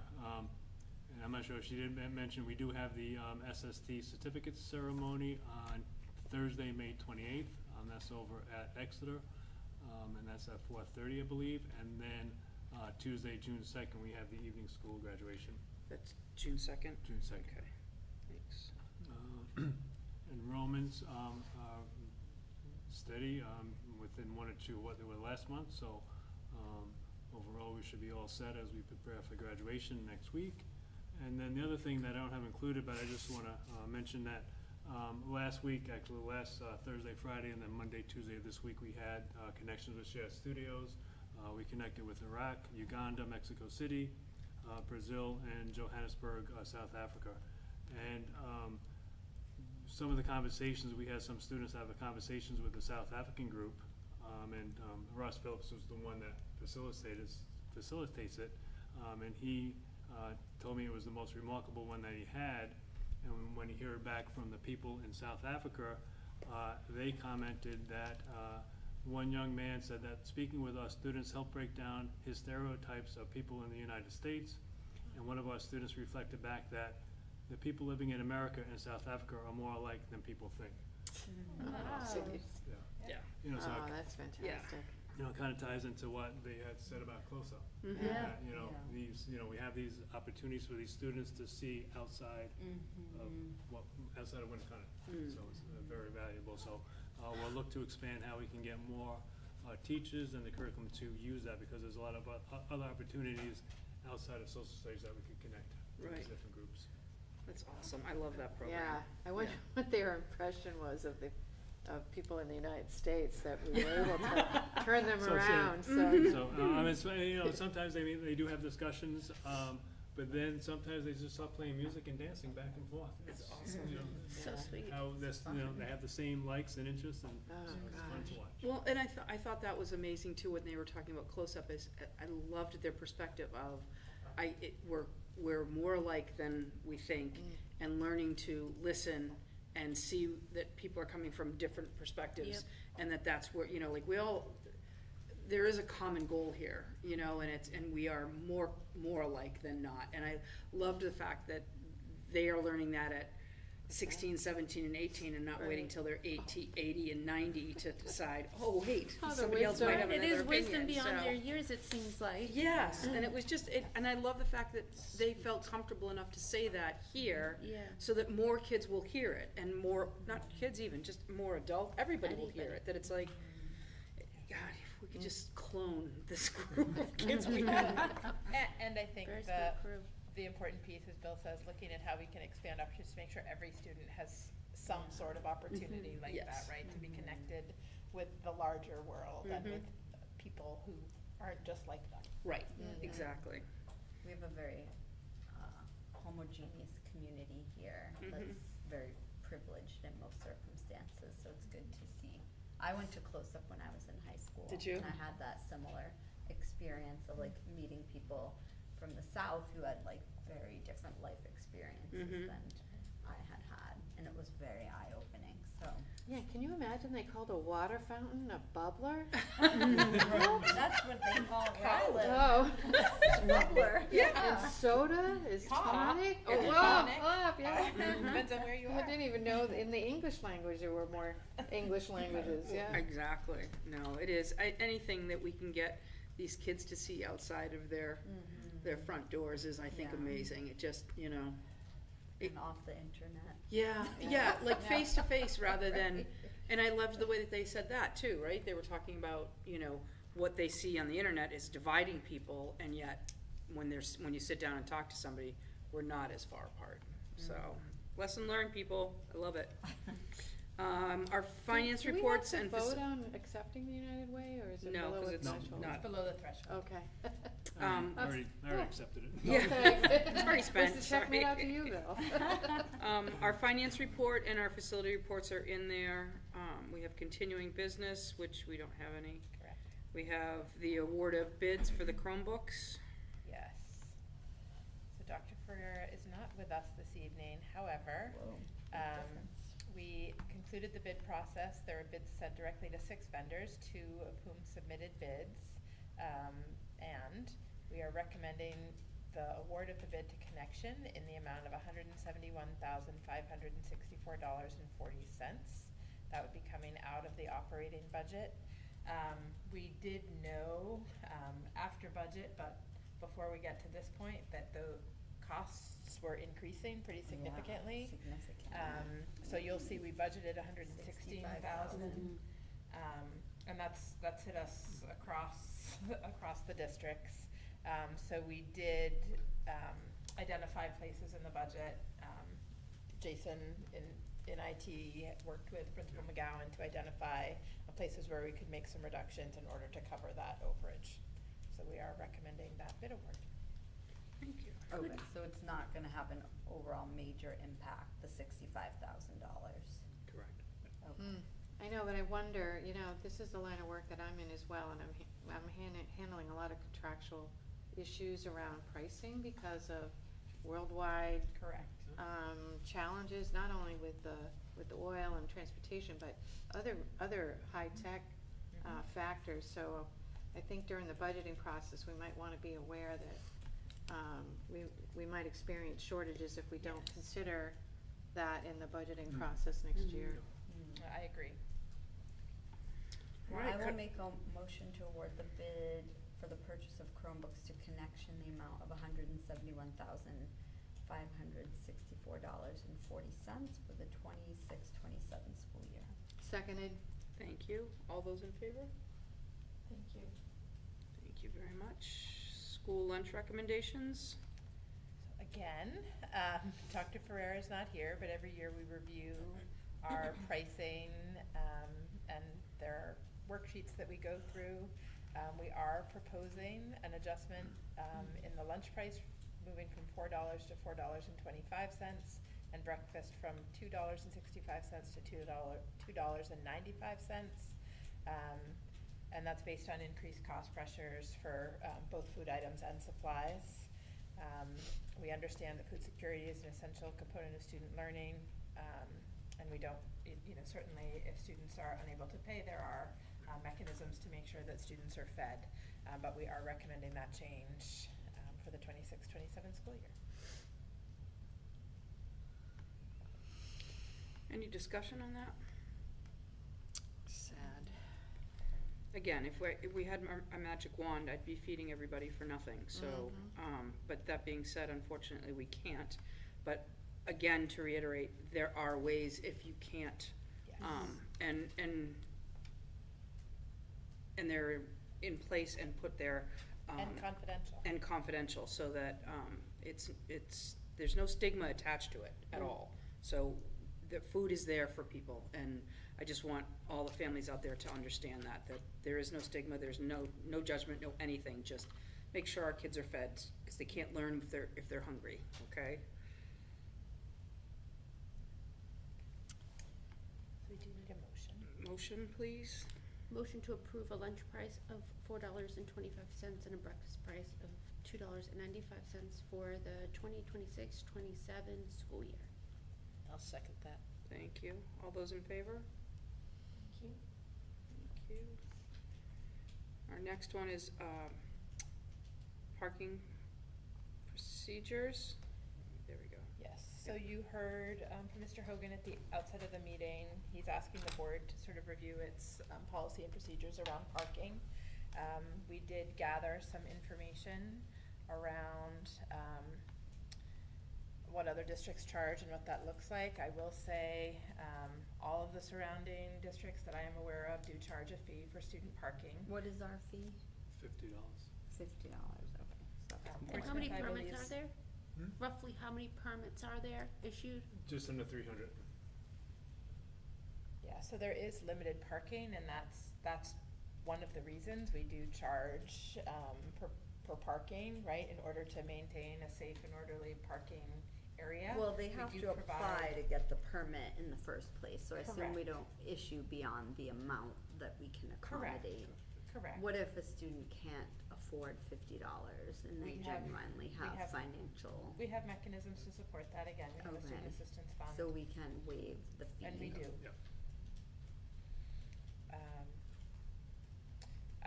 and I'm not sure if she did mention, we do have the SST certificate ceremony on Thursday, May 28th. That's over at Exeter, and that's at 4:30, I believe. And then Tuesday, June 2nd, we have the evening school graduation. That's June 2nd? June 2nd. Okay, thanks. Enrollments are steady, within 1 or 2 what they were last month. So overall, we should be all set as we prepare for graduation next week. And then the other thing that I don't have included, but I just want to mention that last week, actually last Thursday, Friday, and then Monday, Tuesday of this week, we had connections with Shared Studios. We connected with Iraq, Uganda, Mexico City, Brazil, and Johannesburg, South Africa. And some of the conversations, we had some students have conversations with the South African group, and Ross Phillips was the one that facilitates it, and he told me it was the most remarkable one that he had. And when he heard back from the people in South Africa, they commented that one young man said that speaking with our students helped break down his stereotypes of people in the United States. And one of our students reflected back that the people living in America and South Africa are more alike than people think. Wow. Yeah. So that's fantastic. It kind of ties into what they had said about CLOSA. These, we have these opportunities for these students to see outside of outside of Winnacunnet. So it's very valuable. So we'll look to expand how we can get more teachers and the curriculum to use that, because there's a lot of other opportunities outside of social studies that we could connect to these different groups. That's awesome. I love that program. Yeah, I wonder what their impression was of the of people in the United States that we were able to turn them So, around, so. I mean, you know, sometimes they do have discussions, but then sometimes they just stop playing music and dancing back and forth. It's awesome. You know, So sweet. how this, you know, they have the same likes and interests, and so it's fun to watch. Well, and I thought that was amazing too when they were talking about close-up. Is I loved their perspective of, we're more alike than we think, and learning to listen and see that people are coming from different perspectives, and that's where, you know, like there is a common goal here, you know, and we are more alike than not. And I loved the fact that they are learning that at 16, 17, and 18, and not waiting till they're 80 and 90 to decide, oh, wait, somebody else might have another opinion. It is wisdom beyond So- their years, it seems like. Yes, and it was just, and I love the fact that they felt comfortable enough to say that here, so that more kids will hear it, and more, not kids even, just more adult, everybody will hear it, that it's like, God, if we could just clone this group of kids we have. And I think the important piece, as Bill says, looking at how we can expand opportunities to make sure every student has some sort of opportunity like that, right? To be connected with the larger world and with people who aren't just like them. Right, exactly. We have a very homogeneous community here that's very privileged in most circumstances, so it's good to see. I went to close-up when I was in high school. Did you? And I had that similar experience of like meeting people from the South who had like very different life experiences than I had, and it was very eye-opening, so. Yeah, can you imagine they called a water fountain a bubbler? That's what they call Ryland. Oh. Bubbler. And soda is tonic? Oh, tonic. yeah. Depends on where you are. I didn't even know in the English language there were more English languages, Exactly, no, it is, anything that we can get these kids to see outside of their front doors is, I think, amazing. It just, you know. And off the internet. Yeah, like face to face rather than, and I loved the way that they said that too, right? They were talking about, you know, what they see on the internet is dividing people, and yet when you sit down and talk to somebody, we're not as far apart. So, lesson learned, people. I love it. Our finance reports and. Do we have to vote on accepting the United Way, or is it No, below because the it's threshold? not. Below the threshold. Okay. I already accepted it. Yeah, it's already spent. Where's the check made out to you, Bill? Our finance report and our facility reports are in there. We have continuing business, which we don't have any. Correct. We have the award of bids for the Chromebooks. Yes. So Dr. Ferreira is not with us this evening. However, we concluded the bid process. There were bids sent directly to 6 vendors, 2 of whom submitted bids. And we are recommending the award of the bid to Connection in the amount of $171,564.40. That would be coming out of the operating budget. We did know after budget, but before we get to this point, that the costs were increasing pretty significantly. So you'll see we budgeted $116,000, and that's hit us across the districts. So we did identify places in the budget. Jason in IT worked with Principal McGowan to identify places where we could make some reductions in order to cover that overage. So we are recommending that bid award. Thank you. Okay, so it's not gonna have an overall major impact, the $65,000. Correct. Okay. I know, but I wonder, you know, this is the line of work that I'm in as well, and I'm handling a lot of contractual issues around pricing because of worldwide challenges, not only with the oil and transportation, but other high tech factors. So I think during the budgeting process, we might want to be aware that we might experience shortages if we don't consider that in the budgeting process next year. I agree. Well, I will make a motion to award the bid for the purchase of Chromebooks to Connection, the amount of $171,564.40 for the 26-27 school year. Seconded. Thank you. All those in favor? Thank you. Thank you very much. School lunch recommendations? Again, Dr. Ferreira is not here, but every year we review our pricing, and there are worksheets that we go through. We are proposing an adjustment in the lunch price, moving from $4 to $4.25, and breakfast from $2.65 to $2.95. And that's based on increased cost pressures for both food items and supplies. We understand that food security is an essential component of student learning, and we don't, certainly if students are unable to pay, there are mechanisms to make sure that students are fed, but we are recommending that change for the 26-27 school year. Any discussion on that? Sad. Again, if we had a magic wand, I'd be feeding everybody for nothing, so, but that being said, unfortunately, we can't. But again, to reiterate, there are ways if you can't, and they're in place and put there. And confidential. And confidential, so that, there's no stigma attached to it at all. So the food is there for people, and I just want all the families out there to understand that there is no stigma, there's no judgment, no anything. Just make sure our kids are fed, because they can't learn if they're hungry, okay? So we do need a motion. Motion, please. Motion to approve a lunch price of $4.25 and a breakfast price of $2.95 for the 2026-27 school year. I'll second that. Thank you. All those in favor? Thank you. Thank you. Our next one is parking procedures. There we go. Yes, so you heard from Mr. Hogan at the outset of the meeting. He's asking the board to sort of review its policy and procedures around parking. We did gather some information around what other districts charge and what that looks like. I will say all of the surrounding districts that I am aware of do charge a fee for student parking. What is our fee? $50. $50, okay. So And how many I permits believe- are there? Roughly how many permits are there issued? Just under 300. Yeah, so there is limited parking, and that's one of the reasons we do charge per parking, right, in order to maintain a safe and orderly parking area. Well, they have do to apply provide- to get the permit in the first place, so I assume we Correct. don't issue beyond the amount that we can Correct. accommodate. Correct. What if a student can't afford $50 and they We have- genuinely we have have- financial? We have mechanisms to support that. Again, we have a student Okay. assistance fund. So we can waive the fee. And we do. Yep.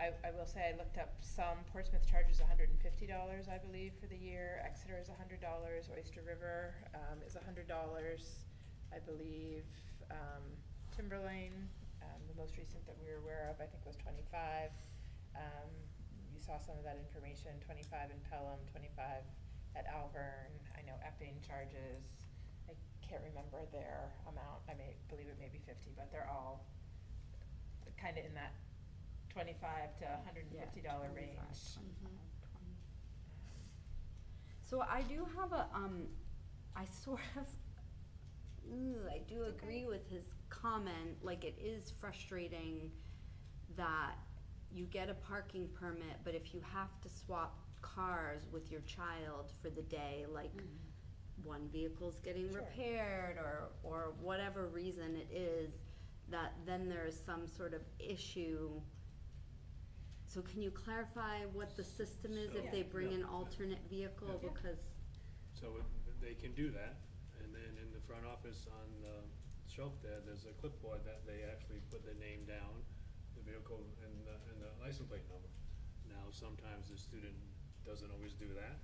I will say I looked up some. Portsmouth charges $150, I believe, for the year. Exeter is $100. Oyster River is $100, I believe. Timberlane, the most recent that we were aware of, I think was $25. You saw some of that information. $25 in Pelham, $25 at Alvern. I know Epping charges. I can't remember their amount. I believe it may be $50, but they're all kind of in that $25 to $150 range. So I do have a, I sort of, I do agree with his comment, like it is frustrating that you get a parking permit, but if you have to swap cars with your child for the day, like one vehicle's getting repaired or whatever reason it is, that then there's some sort of issue. So can you clarify what the system is if they bring an alternate vehicle? Yeah. Because So they can do that, and then in the front office on the shelf there's a clipboard that they actually put the name down, the vehicle and the license plate number. Now, sometimes the student doesn't always do that.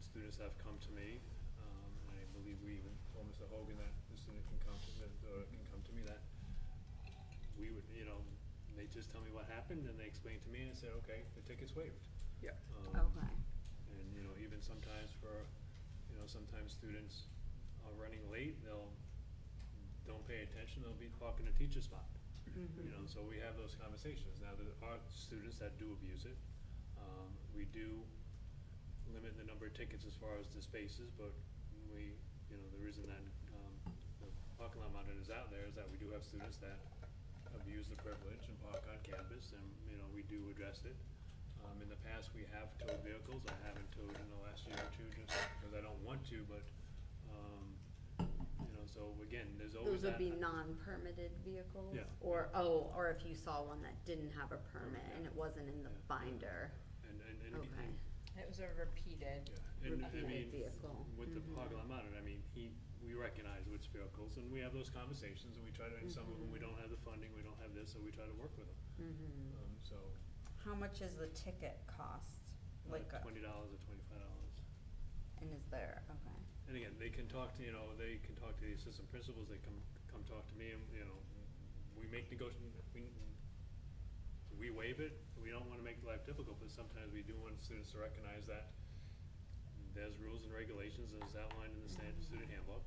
Students have come to me, and I believe we even told Mr. Hogan that the student can come to me that we would, they just tell me what happened, and they explain to me, and I say, okay, the ticket's waived. Yeah. Okay. And, even sometimes sometimes students are running late, don't pay attention, they'll be clocking a teacher spot. So we have those conversations. Now, there are students that do abuse it. We do limit the number of tickets as far as the spaces, but there isn't that, the parking lot monitor is out there is that we do have students that abuse the privilege and park on campus, and, you know, we do address it. In the past, we have towed vehicles. I haven't towed in the last year or two just because I don't want to, but, you know, so again, there's always Those that. would be non-permitted vehicles? Yeah. Or if you saw one that didn't have a permit and it wasn't in the binder? And Okay. It was a repeated, And I repeated mean, vehicle. with the parking lot monitor, I mean, we recognize which vehicles, and we have those conversations, and we try to, and some of them, we don't have the funding, we don't have this, so we try to work with them. So, How much is the ticket cost? Like, $20 or $25. and is there, okay. And again, they can talk to, you know, they can talk to the assistant principals, they come talk to me, and, you know, we make we waive it, we don't wanna make life difficult, but sometimes we do want students to recognize that there's rules and regulations as outlined in the standard student handbook.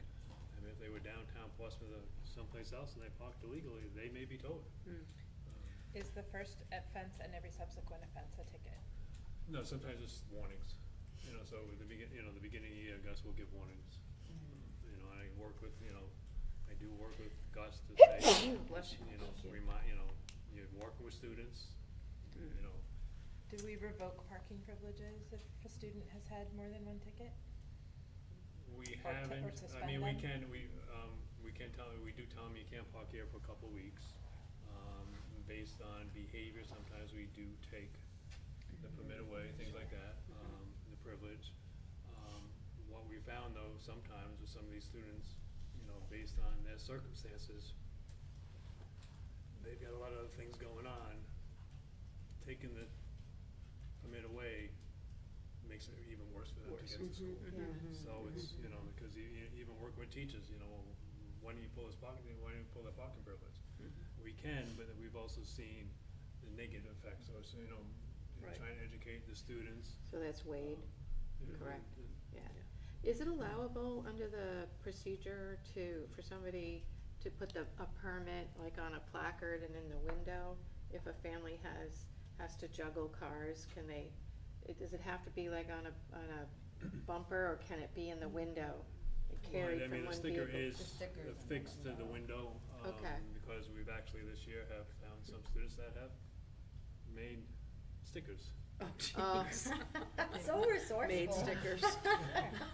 I mean, if they were downtown Portsmouth or someplace else and they parked illegally, they may be towed. is the first offense and every subsequent offense a ticket? No, sometimes it's warnings, you know, so at the beginning of the year, Gus will give warnings. You know, I work with, you know, I do work with Gus to say, Bless you. you know, remind, you know, you're working with students, you know. Do we revoke parking privileges if a student has had more than one ticket? We Or haven't, I suspend mean, them? we can tell, we do tell them you can't park here for a couple of weeks. Based on behavior, sometimes we do take the permit away, things like that, the privilege. What we found though, sometimes with some of these students, you know, based on their circumstances, they've got a lot of other things going on. Taking the permit away makes it even worse for them to get to school. So it's, you know, because you even work with teachers, you know, when do you pull their parking privilege? We can, but we've also seen the negative effects, so, you know, Right. trying to educate the students. So that's Wade, Yeah. correct? Yeah. Is it allowable under the procedure for somebody to put a permit like on a placard and in the window? If a family has to juggle cars, does it have to be like on a bumper, or can it be in the window and carried Well, I from mean, one the sticker vehicle? is affixed to the window, Okay. because we've actually this year have found some students that have made stickers. Oh, jeez. So resourceful. Made stickers.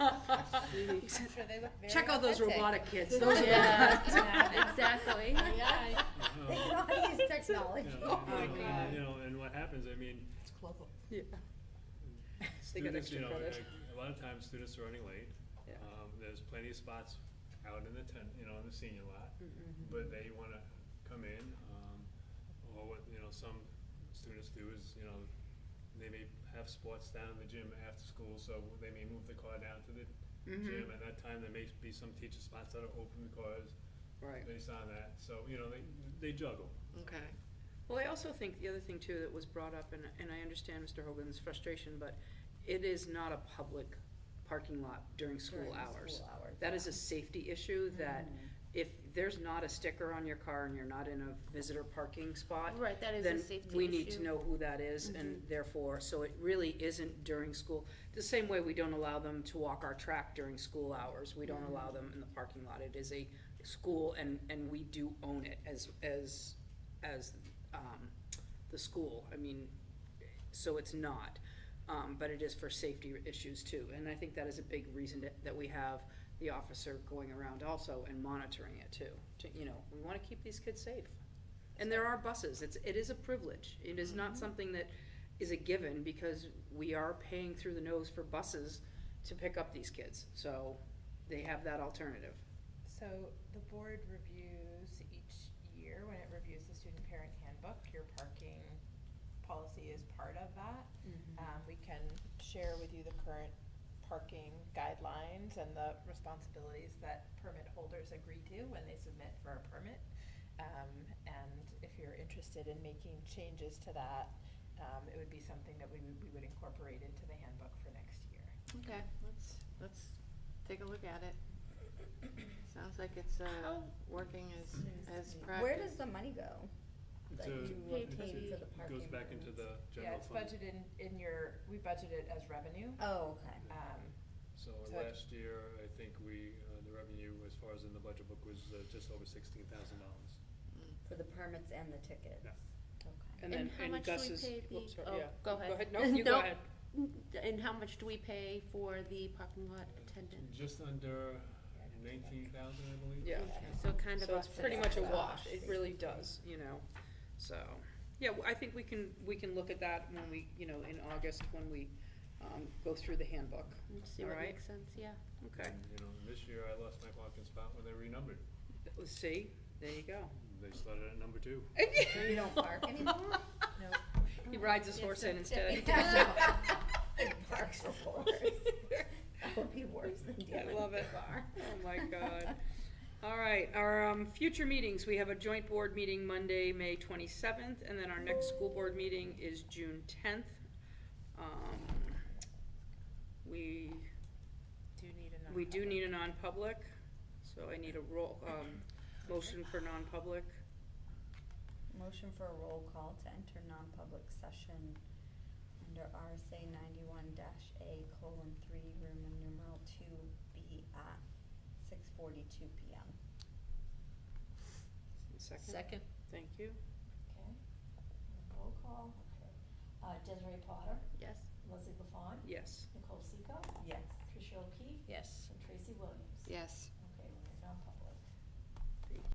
I'm sure they look very Check out those authentic. robotic kids. Those are Exactly. Yeah. They know how to use technology. Oh my God. You know, and what happens, I mean, It's clever. Yeah. They get students, extra you know, credit. a lot of times students are running late. Yeah. There's plenty of spots out in the you know, in the senior lot, but they wanna come in, or what, you know, some students do is, you know, they may have sports down in the gym after school, so they may move the car down to the gym. At that time, there may be some teacher spots that are open because Right. based on that, so, you know, they juggle. Okay. Well, I also think the other thing too that was brought up, and I understand Mr. Hogan's frustration, but it is not a public parking lot during school hours. That is a safety issue that if there's not a sticker on your car and you're not in a visitor parking spot, Right, that is a safety then we need to issue. know who that is, and therefore, so it really isn't during school. The same way we don't allow them to walk our track during school hours, we don't allow them in the parking lot. It is a school, and we do own it as the school. I mean, so it's not, but it is for safety issues too. And I think that is a big reason that we have the officer going around also and monitoring it too. You know, we wanna keep these kids safe. And there are buses, it is a privilege. It is not something that is a given, because we are paying through the nose for buses to pick up these kids. So they have that alternative. So the board reviews each year, when it reviews the student parent handbook, your parking policy is part of that. We can share with you the current parking guidelines and the responsibilities that permit holders agree to when they submit for a permit. And if you're interested in making changes to that, it would be something that we would incorporate into the handbook for next year. Okay, let's take a look at it. Sounds like it's working as practice. Where does the money go? That you pay for the It parking goes back into the Yeah, general it's fund. budgeted we budget it as revenue. Oh, okay. So So- last year, I think there the revenue as far as in the budget book was just over $16,000. For the permits and the tickets. Yeah. Okay. And then, how and much do we Gus's, pay the, whoops, sorry, oh, yeah. go ahead. No, you go No. ahead. And how much do we pay for the parking lot attendant? Just under 19,000, I believe. Yeah. Okay, so kind of So it's offsets pretty much a that. wash, it really does, you know, so, yeah, I think we can look at that when we, you know, in August, when we, go through the handbook, See all what right? makes sense, yeah. Okay, And, you know, this year I lost my parking spot when they renumbered. see, there you go. They started at number 2. So you don't park anymore? No. He rides his horse in instead. It parks for horse. That would be worse than dealing I love with it. the car. Oh my God. All right, our future meetings, we have a joint board meeting Monday, May 27th, and then our next school board meeting is June 10th. We do need a non-public, so I need a motion for non-public. Motion for a roll call to enter non-public session under RSA 91-A:3, Roman numeral 2B at 6:42 p.m. Second. Thank you. Okay, roll call, okay. Desiree Potter, Yes. Leslie LaFawn, Yes. Nicole Seco, Yes. Tricia O'Keefe, Yes. and Tracy Williams. Yes.